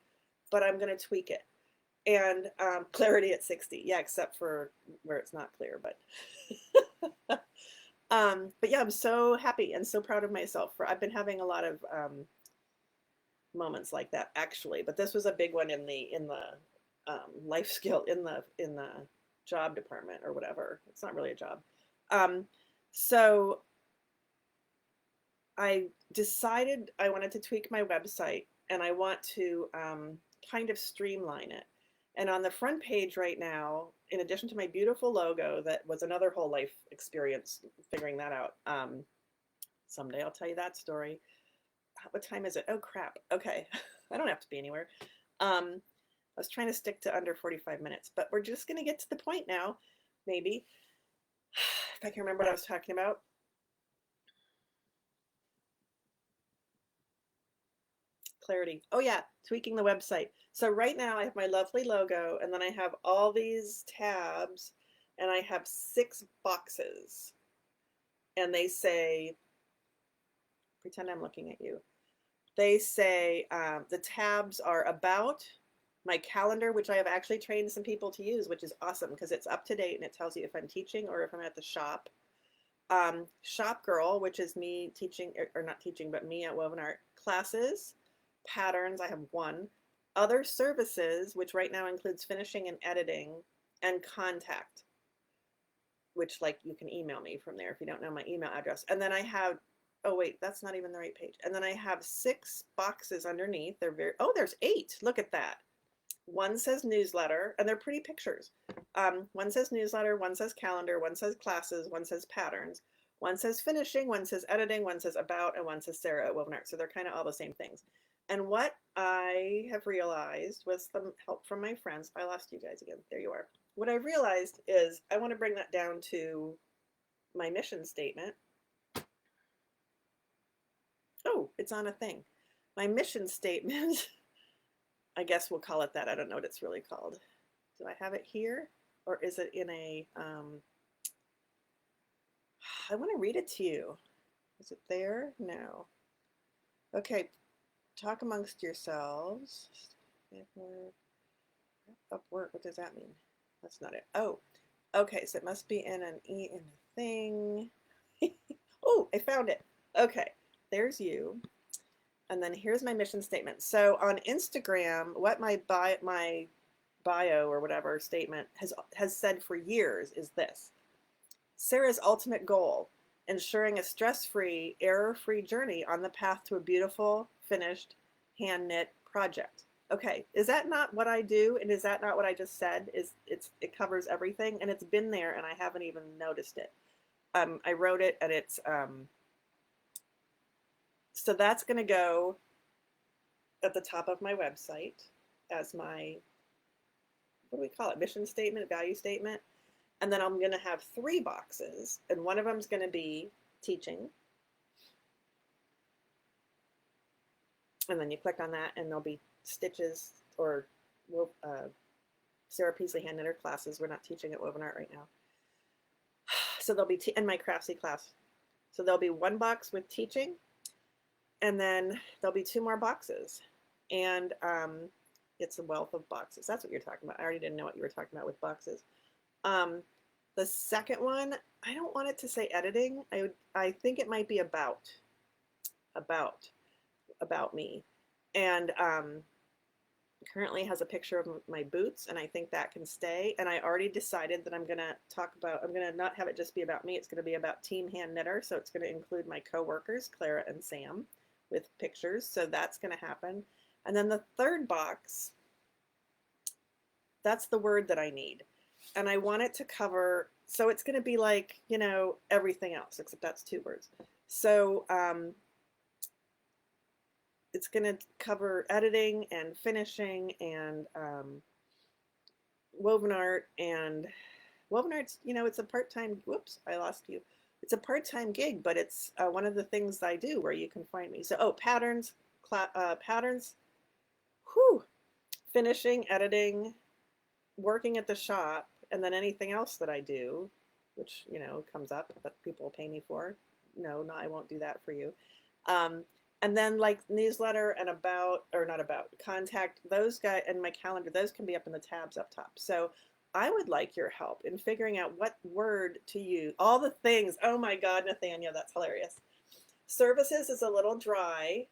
but I'm going to tweak it. And clarity at 60. Yeah, except for where it's not clear, but but yeah, I'm so happy and so proud of myself for I've been having a lot of moments like that actually, but this was a big one in the life skill in the job department or whatever. It's not really a job. Um, so I decided I wanted to tweak my website, and I want to kind of streamline it. And on the front page right now, in addition to my beautiful logo, that was another whole life experience figuring that out. Someday I'll tell you that story. What time is it? Oh crap. Okay. I don't have to be anywhere. I was trying to stick to under 45 minutes, but we're just going to get to the point now, maybe. If I can remember what I was talking about. Clarity. Oh yeah, tweaking the website. So right now I have my lovely logo, and then I have all these tabs, and I have 6 boxes. And they say, pretend I'm looking at you. They say the tabs are about my calendar, which I have actually trained some people to use, which is awesome because it's up to date and it tells you if I'm teaching or if I'm at the shop. Shop Girl, which is me teaching, or not teaching, but me at Woven Art classes. Patterns, I have 1. Other services, which right now includes finishing and editing, and contact, which like you can email me from there if you don't know my email address. And then I have, oh wait, that's not even the right page. And then I have 6 boxes underneath. They're there's 8. Look at that. One says newsletter, and they're pretty pictures. One says newsletter, one says calendar, one says classes, one says patterns, one says finishing, one says editing, one says about, and one says Sarah at Woven Art. So they're kind of all the same things. And what I have realized with some help from my friends, I lost you guys again. There you are. What I realized is I want to bring that down to my mission statement. Oh, it's on a thing. My mission statement, I guess we'll call it that. I don't know what it's really called. Do I have it here? Or is it in a, I want to read it to you. Is it there? No. Okay, talk amongst yourselves. Upwork, what does that mean? That's not it. Oh, okay, so it must be in an E in a thing. Oh, I found it. Okay, there's you. And then here's my mission statement. So on Instagram, what my bio or whatever statement has said for years is this: Sarah's ultimate goal, ensuring a stress-free, error-free journey on the path to a beautiful, finished, hand-knit project. Okay, is that not what I do? And is that not what I just said? It covers everything, and it's been there, and I haven't even noticed it. I wrote it, and it's so that's going to go at the top of my website as my, what do we call it? Mission statement, value statement. And then I'm going to have 3 boxes, and one of them is going to be teaching. And then you click on that, and there'll be stitches or Sarah Peasley hand knitter classes. We're not teaching at Woven Art right now. So there'll be in my Craftsy class. So there'll be 1 box with teaching, And then there'll be 2 more boxes. And it's a wealth of boxes. That's what you're talking about. I already didn't know what you were talking about with boxes. Um, the second one, I don't want it to say editing. I think it might be about about me. And currently has a picture of my boots, and I think that can stay. And I already decided that I'm going to not have it just be about me. It's going to be about Team Hand Knitter. So it's going to include my coworkers, Clara and Sam, with pictures. So that's going to happen. And then the third box, that's the word that I need. And I want it to cover, so it's going to be like, everything else, except that's 2 words. So it's going to cover editing and finishing and woven art. And woven art's, it's a part-time, whoops, I lost you. It's a part-time gig, but it's one of the things I do where you can find me. So, patterns, patterns, whew, finishing, editing, working at the shop, and then anything else that I do, which, comes up that people pay me for. No, I won't do that for you. And then like newsletter and not about, contact, those guys, and my calendar, those can be up in the tabs up top. So I would like your help in figuring out what word to use. All the things. Oh my God, Nathania, that's hilarious. Services is a little dry.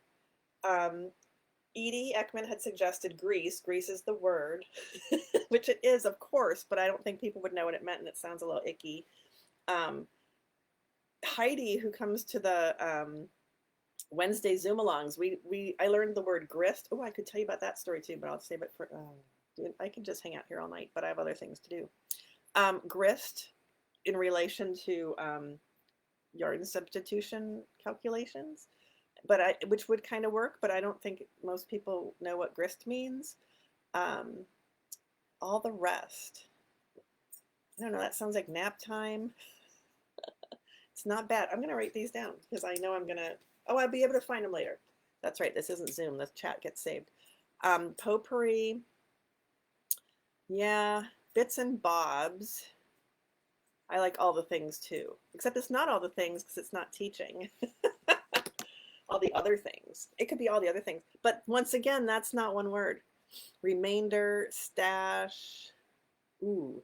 Edie Ekman had suggested grease. Grease is the word, which it is, of course, but I don't think people would know what it meant, and it sounds a little icky. Heidi, who comes to the Wednesday Zoom-alongs, I learned the word grist. Oh, I could tell you about that story too, but I'll save it for. I can just hang out here all night, but I have other things to do. Grist in relation to yarn substitution calculations, which would kind of work, but I don't think most people know what grist means. All the rest, I don't know, that sounds like nap time. It's not bad. I'm going to write these down because I know I'm going to, I'll be able to find them later. That's right, this isn't Zoom, the chat gets saved. Potpourri, yeah, bits and bobs. I like all the things too, except it's not all the things because it's not teaching. All the other things. It could be all the other things. But once again, that's not one word. Remainder, stash. Ooh.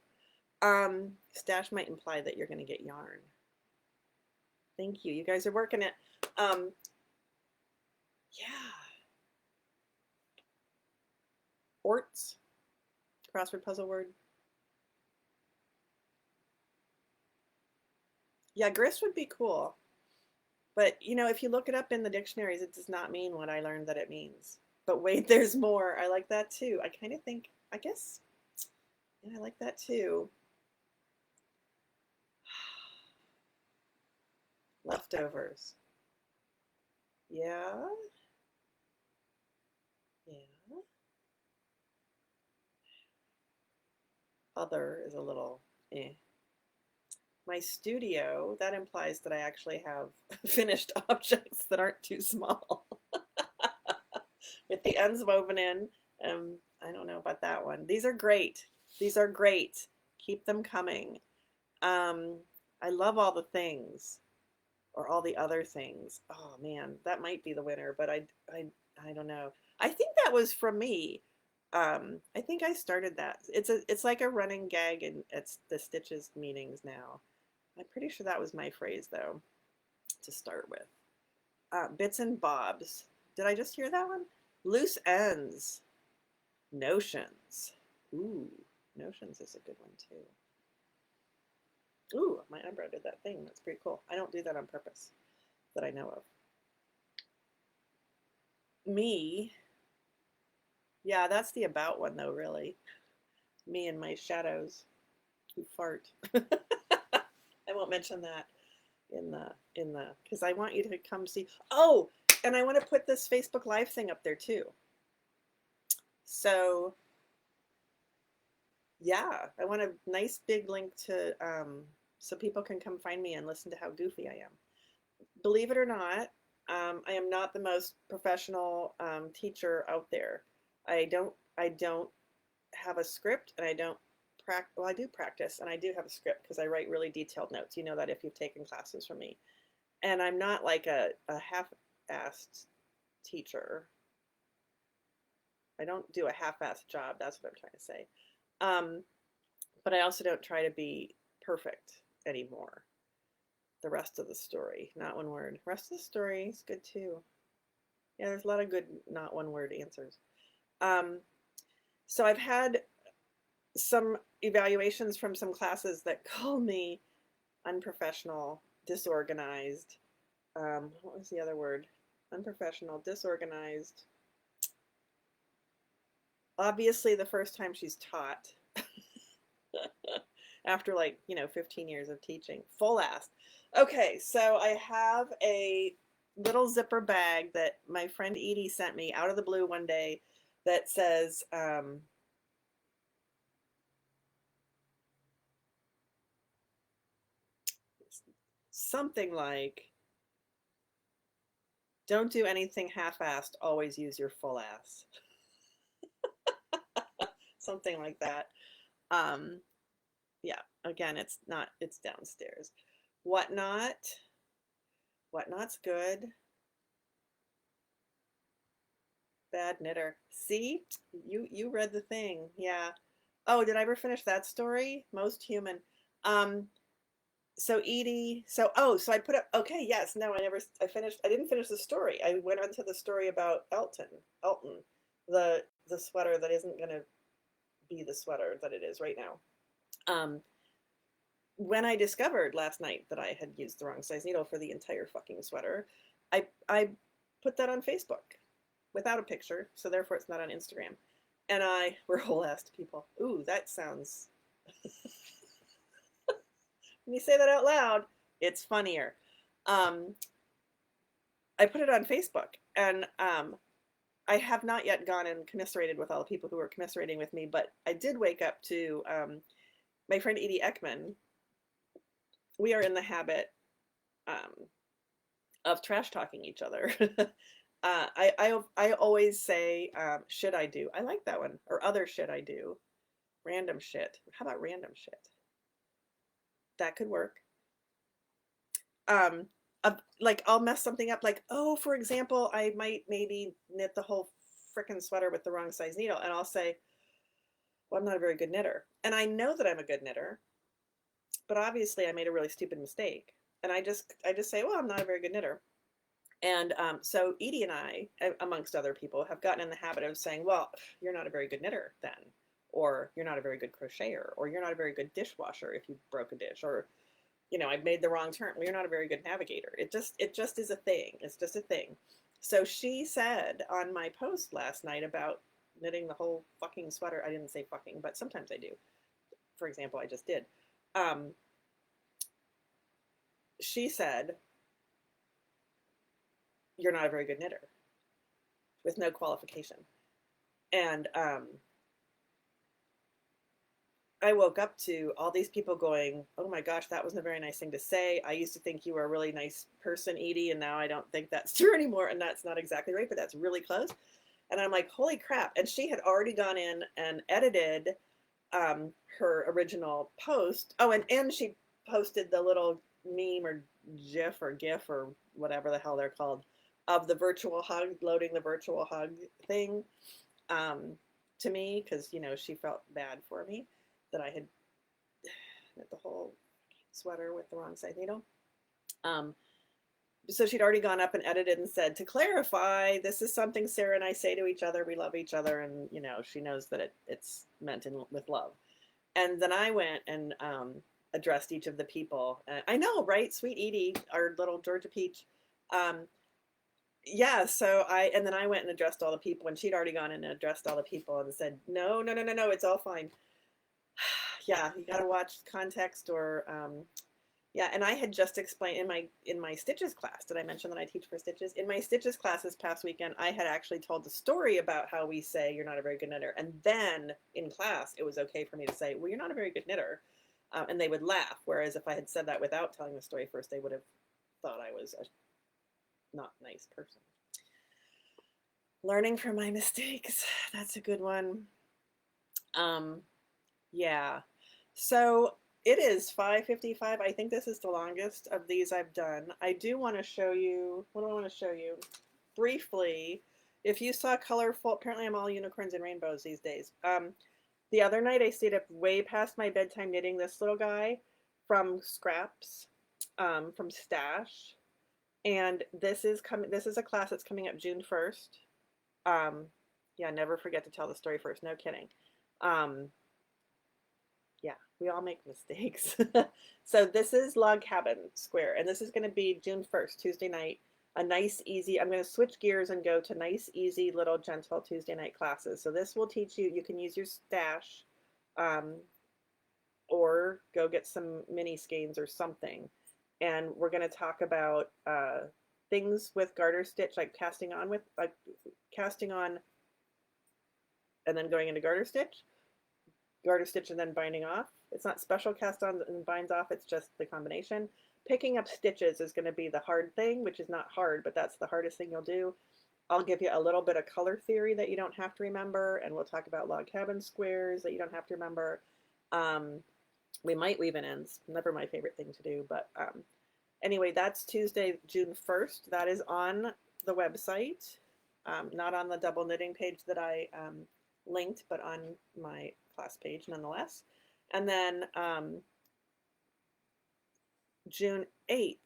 Stash might imply that you're going to get yarn. Thank you. You guys are working it. Yeah. Orts. Crossword puzzle word. Yeah, grist would be cool. But, if you look it up in the dictionaries, it does not mean what I learned that it means. But wait, there's more. I like that too. I kind of think, I guess, yeah, I like that too. Leftovers. Yeah. Yeah. Other is a little eh. My studio, that implies that I actually have finished objects that aren't too small. With the ends woven in. I don't know about that one. These are great. These are great. Keep them coming. I love all the things, or all the other things. Oh man, that might be the winner, but I don't know. I think that was from me. I think I started that. It's like a running gag, and it's the Stitches meetings now. I'm pretty sure that was my phrase though, to start with. Bits and bobs. Did I just hear that one? Loose ends. Notions. Ooh, notions is a good one too. Ooh, my eyebrow did that thing. That's pretty cool. I don't do that on purpose that I know of. Me. Yeah, that's the about one though, really. Me and my shadows who fart. I won't mention that in the because I want you to come see. Oh, and I want to put this Facebook Live thing up there too. So yeah, I want a nice big link to so people can come find me and listen to how goofy I am. Believe it or not, I am not the most professional teacher out there. I don't have a script, and I don't practice. Well, I do practice, and I do have a script because I write really detailed notes. You know that if you've taken classes from me. And I'm not like a half-assed teacher. I don't do a half-assed job. That's what I'm trying to say. Um, but I also don't try to be perfect anymore. The rest of the story, not one word. Rest of the story is good too. Yeah, there's a lot of good not one word answers. Um, so I've had some evaluations from some classes that call me unprofessional, disorganized. What was the other word? Unprofessional, disorganized. Obviously, the first time she's taught after 15 years of teaching, full ass. Okay, so I have a little zipper bag that my friend Edie sent me out of the blue one day that says, something like, don't do anything half-assed, always use your full ass. Something like that. Yeah, again, it's downstairs. Whatnot. Whatnot's good. Bad knitter. See? You read the thing. Yeah. Oh, did I ever finish that story? Most human. So Edie, so I put up, okay, yes, no, I didn't finish the story. I went on to the story about Elton, the sweater that isn't gonna be the sweater that it is right now. When I discovered last night that I had used the wrong size needle for the entire fucking sweater, I put that on Facebook without a picture, so therefore it's not on Instagram. And we're whole ass to people. Ooh, that sounds. When you say that out loud, it's funnier. I put it on Facebook, and I have not yet gone and commiserated with all the people who were commiserating with me, but I did wake up to my friend Edie Ekman. We are in the habit of trash talking each other. I always say, should I do? I like that one. Or other should I do? Random shit. How about random shit? That could work. Like I'll mess something up, like, oh, for example, I might maybe knit the whole frickin' sweater with the wrong size needle, and I'll say, well, I'm not a very good knitter. And I know that I'm a good knitter, but obviously I made a really stupid mistake. And I just say, well, I'm not a very good knitter. And so Edie and I, amongst other people, have gotten in the habit of saying, well, you're not a very good knitter then, or you're not a very good crocheter, or you're not a very good dishwasher if you broke a dish, or I made the wrong turn. Well, you're not a very good navigator. It just is a thing. It's just a thing. So she said on my post last night about knitting the whole fucking sweater. I didn't say fucking, but sometimes I do. For example, I just did. She said, you're not a very good knitter, with no qualification. And I woke up to all these people going, oh my gosh, that wasn't a very nice thing to say. I used to think you were a really nice person, Edie, and now I don't think that's true anymore. And that's not exactly right, but that's really close. And I'm like, holy crap. And she had already gone in and edited her original post. Oh, and she posted the little meme or GIF or GIF or whatever the hell they're called of the virtual hug, loading the virtual hug thing to me, because, she felt bad for me that I had knit the whole sweater with the wrong size needle. So she'd already gone up and edited and said, to clarify, this is something Sarah and I say to each other. We love each other, and she knows that it's meant with love. And then I went and addressed each of the people. I know, right? Sweet Edie, our little Georgia peach. Yeah, so then I went and addressed all the people, and she'd already gone in and addressed all the people and said, no, it's all fine. Yeah, you got to watch context, or yeah. And I had just explained in my Stitches class. Did I mention that I teach for Stitches? In my Stitches class this past weekend, I had actually told the story about how we say you're not a very good knitter, and then in class it was okay for me to say, well, you're not a very good knitter, and they would laugh. Whereas if I had said that without telling the story first, they would have thought I was a not nice person. Learning from my mistakes. That's a good one. Yeah. So it is 5:55. I think this is the longest of these I've done. I do want to show you, what do I want to show you? briefly, if you saw colorful, apparently I'm all unicorns and rainbows these days. The other night I stayed up way past my bedtime knitting this little guy from Scraps, from Stash, and this is coming. This is a class that's coming up June 1st. Um, yeah, never forget to tell the story first. No kidding. Um, yeah, we all make mistakes. So this is Log Cabin Square, and this is going to be June 1st, Tuesday night. A nice, easy, I'm going to switch gears and go to nice, easy, little, gentle Tuesday night classes. So this will teach you, you can use your stash, um, or go get some mini skeins or something. And we're going to talk about things with garter stitch, like casting on and then going into garter stitch and then binding off. It's not special cast on and binds off, it's just the combination. Picking up stitches is going to be the hard thing, which is not hard, but that's the hardest thing you'll do. I'll give you a little bit of color theory that you don't have to remember, and we'll talk about log cabin squares that you don't have to remember. We might weave in ends, never my favorite thing to do, but anyway, that's Tuesday, June 1st. That is on the website, not on the double knitting page that I linked, but on my class page nonetheless. And then June 8th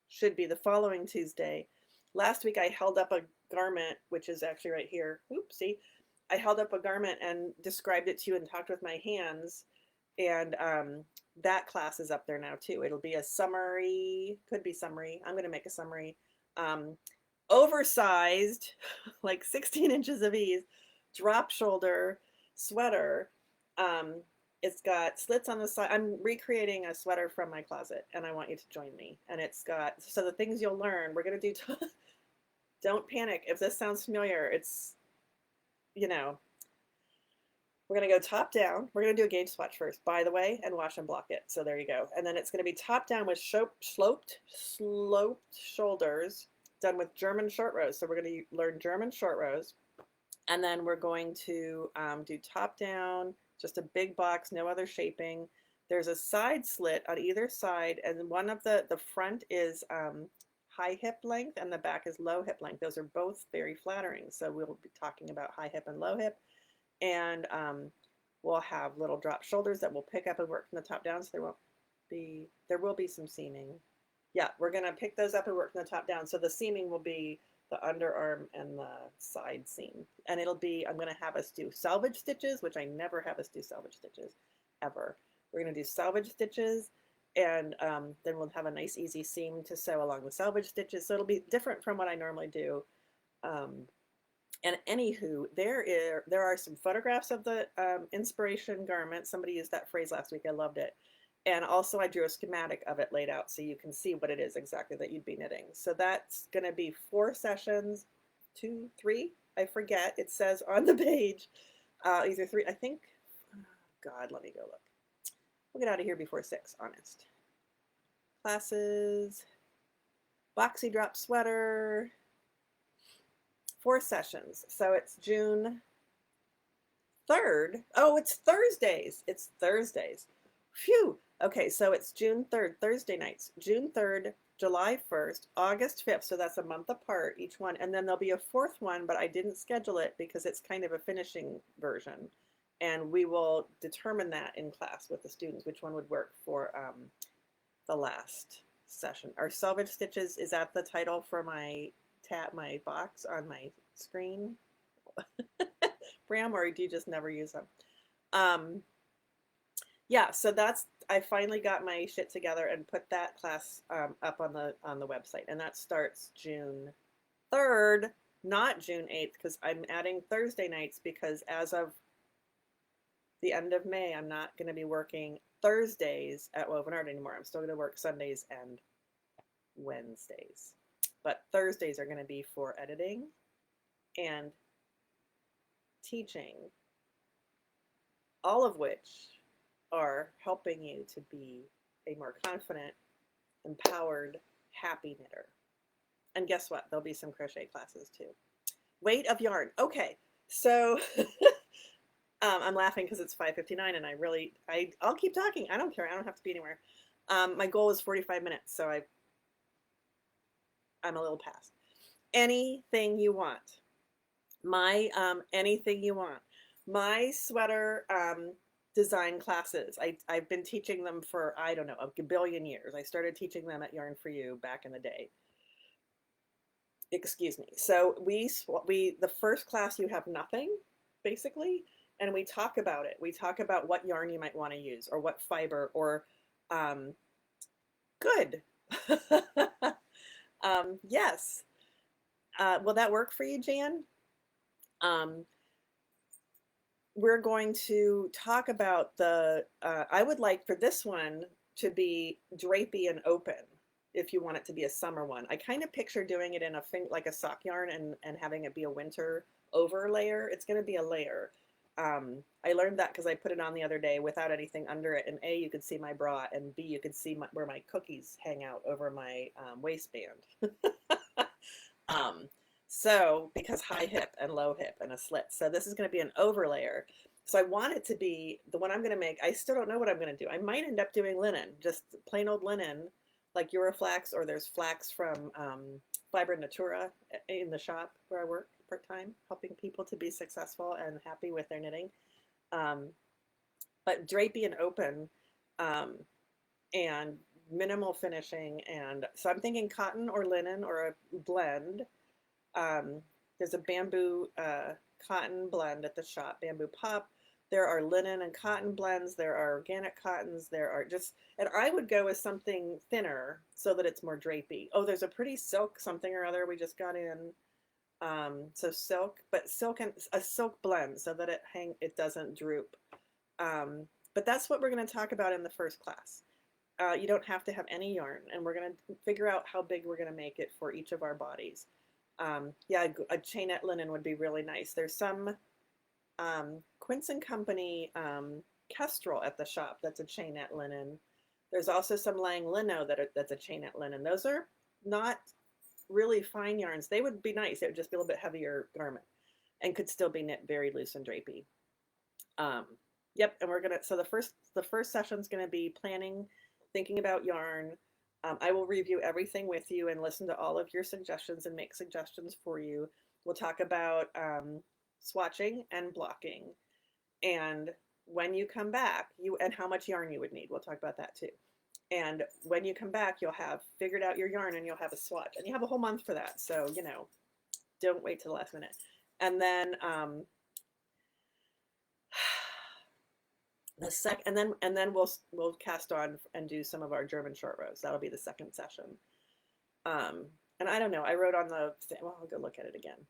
should be the following Tuesday. Last week I held up a garment, which is actually right here. Oopsie. I held up a garment and described it to you and talked with my hands. And that class is up there now too. It'll be a summary, could be summary. I'm going to make a summary. Oversized, like 16 inches of ease, drop shoulder sweater. It's got slits on the side. I'm recreating a sweater from my closet and I want you to join me. And it's got, so the things you'll learn, we're going to do, don't panic. If this sounds familiar, it's, you know, we're going to go top down. We're going to do a gauge swatch first, by the way, and wash and block it. So there you go. And then it's going to be top down with sloped shoulders done with German short rows. So we're going to learn German short rows. And then we're going to do top down, just a big box, no other shaping. There's a side slit on either side. And one of the front is high hip length and the back is low hip length. Those are both very flattering. So we'll be talking about high hip and low hip. And we'll have little drop shoulders that will pick up and work from the top down, so there will be some seaming. Yeah, we're going to pick those up and work from the top down, so the seaming will be the underarm and the side seam. And it'll be, I'm going to have us do selvage stitches, which I never have us do selvage stitches, ever. We're going to do selvage stitches, and then we'll have a nice easy seam to sew along the selvage stitches, so it'll be different from what I normally do. And anywho, there are some photographs of the inspiration garment. Somebody used that phrase last week. I loved it. And also I drew a schematic of it laid out so you can see what it is exactly that you'd be knitting. So that's going to be 4 sessions, 2, 3, I forget. It says on the page, either 3, I think, oh God, let me go look. We'll get out of here before 6, honest. Classes, boxy drop sweater, 4 sessions. So it's June 3rd. Oh, it's Thursdays. It's Thursdays. Phew. Okay, so it's June 3rd, Thursday nights. June 3rd, July 1st, August 5th. So that's a month apart, each one. And then there'll be a 4th one, but I didn't schedule it because it's kind of a finishing version. And we will determine that in class with the students, which one would work for the last session. Our selvage stitches, is that the title for my box on my screen? Bram, or do you just never use them? Yeah, so I finally got my shit together and put that class up on the website, and that starts June 3rd, not June 8th, because I'm adding Thursday nights, because as of the end of May, I'm not going to be working Thursdays at Woven Art anymore. I'm still going to work Sundays and Wednesdays. But Thursdays are going to be for editing and teaching, all of which are helping you to be a more confident, empowered, happy knitter. And guess what? There'll be some crochet classes too. Weight of yarn. Okay, so I'm laughing because it's 5:59 and I'll keep talking. I don't care. I don't have to be anywhere. My goal is 45 minutes, so I'm a little past. anything you want. My anything you want. My sweater design classes. I've been teaching them for, I don't know, a billion years. I started teaching them at Yarn for You back in the day. Excuse me. So the first class you have nothing, basically, and we talk about it. We talk about what yarn you might want to use, or what fiber, or good. Yes. Will that work for you, Jan? We're going to talk about I would like for this one to be drapey and open if you want it to be a summer one. I kind of picture doing it in like a sock yarn and having it be a winter over layer. It's going to be a layer. I learned that because I put it on the other day without anything under it, and A, you could see my bra, and B, you could see where my cookies hang out over my waistband. So because high hip and low hip and a slit. So this is going to be an overlayer. So I want it to be the one I'm going to make. I still don't know what I'm going to do. I might end up doing linen, just plain old linen, like Euroflax, or there's flax from Fiber Natura in the shop where I work part-time, helping people to be successful and happy with their knitting. But drapey and open, and minimal finishing. And so I'm thinking cotton or linen or a blend. There's a bamboo cotton blend at the shop, Bamboo Pop. There are linen and cotton blends. There are organic cottons. There are and I would go with something thinner so that it's more drapey. Oh, there's a pretty silk something or other we just got in. So silk, but silk and a silk blend so that it doesn't droop. But that's what we're going to talk about in the first class. You don't have to have any yarn, and we're going to figure out how big we're going to make it for each of our bodies. Yeah, a chainette linen would be really nice. There's some Quince and Company Kestrel at the shop that's a chainette linen. There's also some Lang Lino that's a chainette linen. Those are not really fine yarns. They would be nice. It would just be a little bit heavier garment and could still be knit very loose and drapey. Yep, and so the first session is gonna be planning, thinking about yarn. I will review everything with you and listen to all of your suggestions and make suggestions for you. We'll talk about swatching and blocking, and when you come back, and how much yarn you would need. We'll talk about that too. And when you come back, you'll have figured out your yarn and you'll have a swatch, and you have a whole month for that. So, don't wait till the last minute. And then and then we'll cast on and do some of our German short rows. That'll be the second session. And I don't know, I wrote on the thing, well, I'll go look at it again.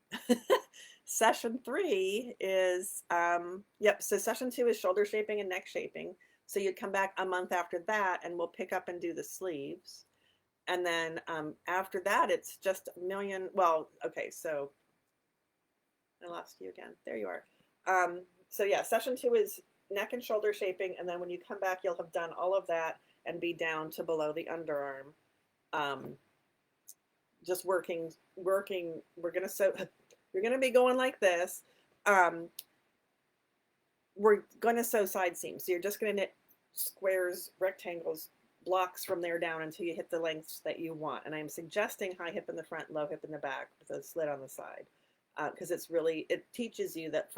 Session 3 is, so session 2 is shoulder shaping and neck shaping. So you'd come back a month after that and we'll pick up and do the sleeves. And then after that, it's just a million, well, okay, so I lost you again. There you are. So yeah, session 2 is neck and shoulder shaping. And then when you come back, you'll have done all of that and be down to below the underarm. Just working, we're going to sew, you're going to be going like this. We're going to sew side seams. So you're just going to knit squares, rectangles, blocks from there down until you hit the lengths that you want. And I'm suggesting high hip in the front, low hip in the back with a slit on the side. Because it teaches you that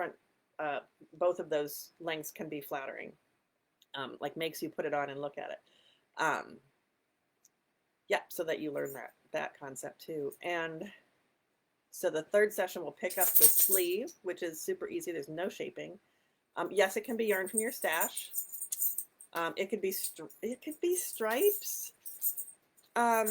both of those lengths can be flattering. Like makes you put it on and look at it. So that you learn that concept too. And so the third session will pick up the sleeve, which is super easy. There's no shaping. Yes, it can be yarn from your stash. It could be stripes. I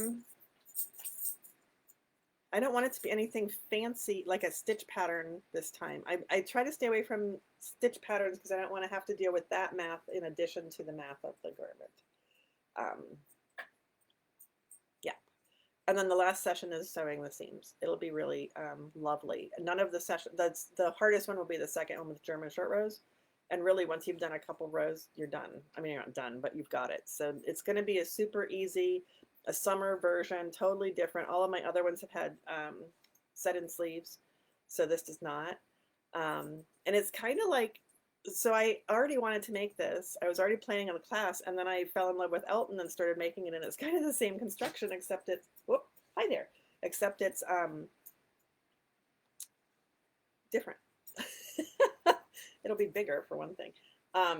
don't want it to be anything fancy like a stitch pattern this time. I try to stay away from stitch patterns because I don't want to have to deal with that math in addition to the math of the garment. And then the last session is sewing the seams. It'll be really lovely. None of the session, that's the hardest one will be the second one with German short rows. And really once you've done a couple rows, you're done. I mean, you're not done, but you've got it. So it's gonna be a super easy, a summer version, totally different. All of my other ones have had set-in sleeves. So this does not. And it's kind of like, so I already wanted to make this. I was already planning on the class, and then I fell in love with Elton and started making it, and it's kind of the same construction, except it's, whoop, hi there, except it's different. It'll be bigger for one thing.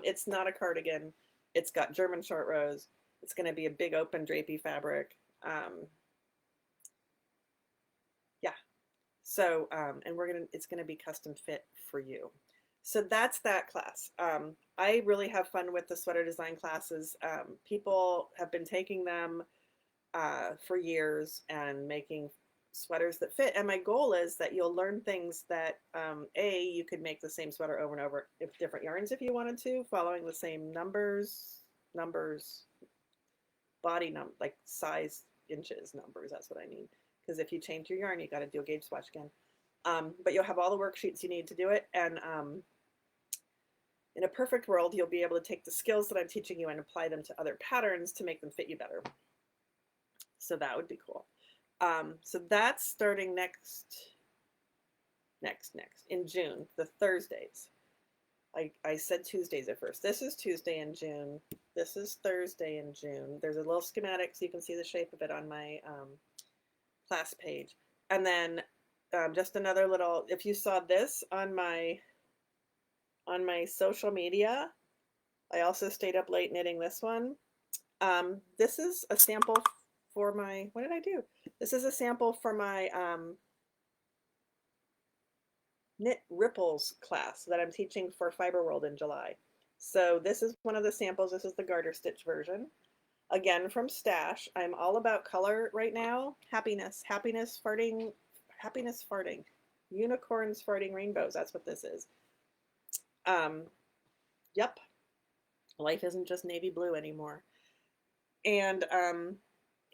It's not a cardigan. It's got German short rows. It's going to be a big open drapey fabric. Yeah. So, and it's going to be custom fit for you. So that's that class. I really have fun with the sweater design classes. People have been taking them for years and making sweaters that fit. And my goal is that you'll learn things that, you could make the same sweater over and over with different yarns if you wanted to, following the same numbers, body like size, inches, numbers. That's what I mean. Because if you change your yarn, you got to do a gauge swatch again. But you'll have all the worksheets you need to do it. And in a perfect world, you'll be able to take the skills that I'm teaching you and apply them to other patterns to make them fit you better. So that would be cool. So that's starting next in June, the Thursdays. I said Tuesdays at first. This is Tuesday in June. This is Thursday in June. There's a little schematic so you can see the shape of it on my class page. And then just another little, if you saw this on my social media, I also stayed up late knitting this one. This is a sample for my, what did I do? This is a sample for my Knit Ripples class that I'm teaching for Fiber World in July. So this is one of the samples. This is the garter stitch version. Again, from Stash. I'm all about color right now. Happiness farting. Unicorns farting rainbows. That's what this is. Yep. Life isn't just navy blue anymore. And I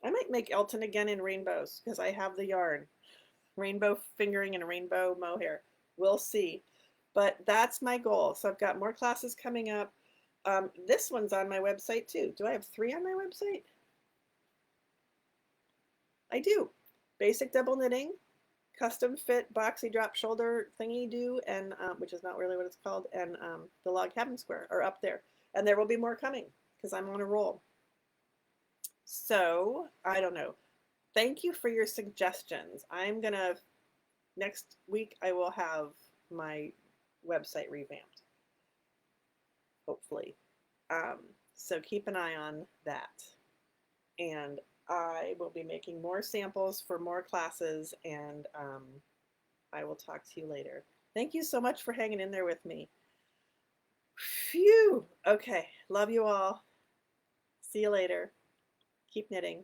might make Elton again in rainbows because I have the yarn. Rainbow fingering and rainbow mohair. We'll see. But that's my goal. So I've got more classes coming up. This one's on my website too. Do I have 3 on my website? I do. Basic double knitting, custom fit boxy drop shoulder thingy do, and which is not really what it's called, and the log cabin square are up there. And there will be more coming because I'm on a roll. So I don't know. Thank you for your suggestions. Next week I will have my website revamped, hopefully. So keep an eye on that. And I will be making more samples for more classes, and I will talk to you later. Thank you so much for hanging in there with me. Phew. Okay. Love you all. See you later. Keep knitting.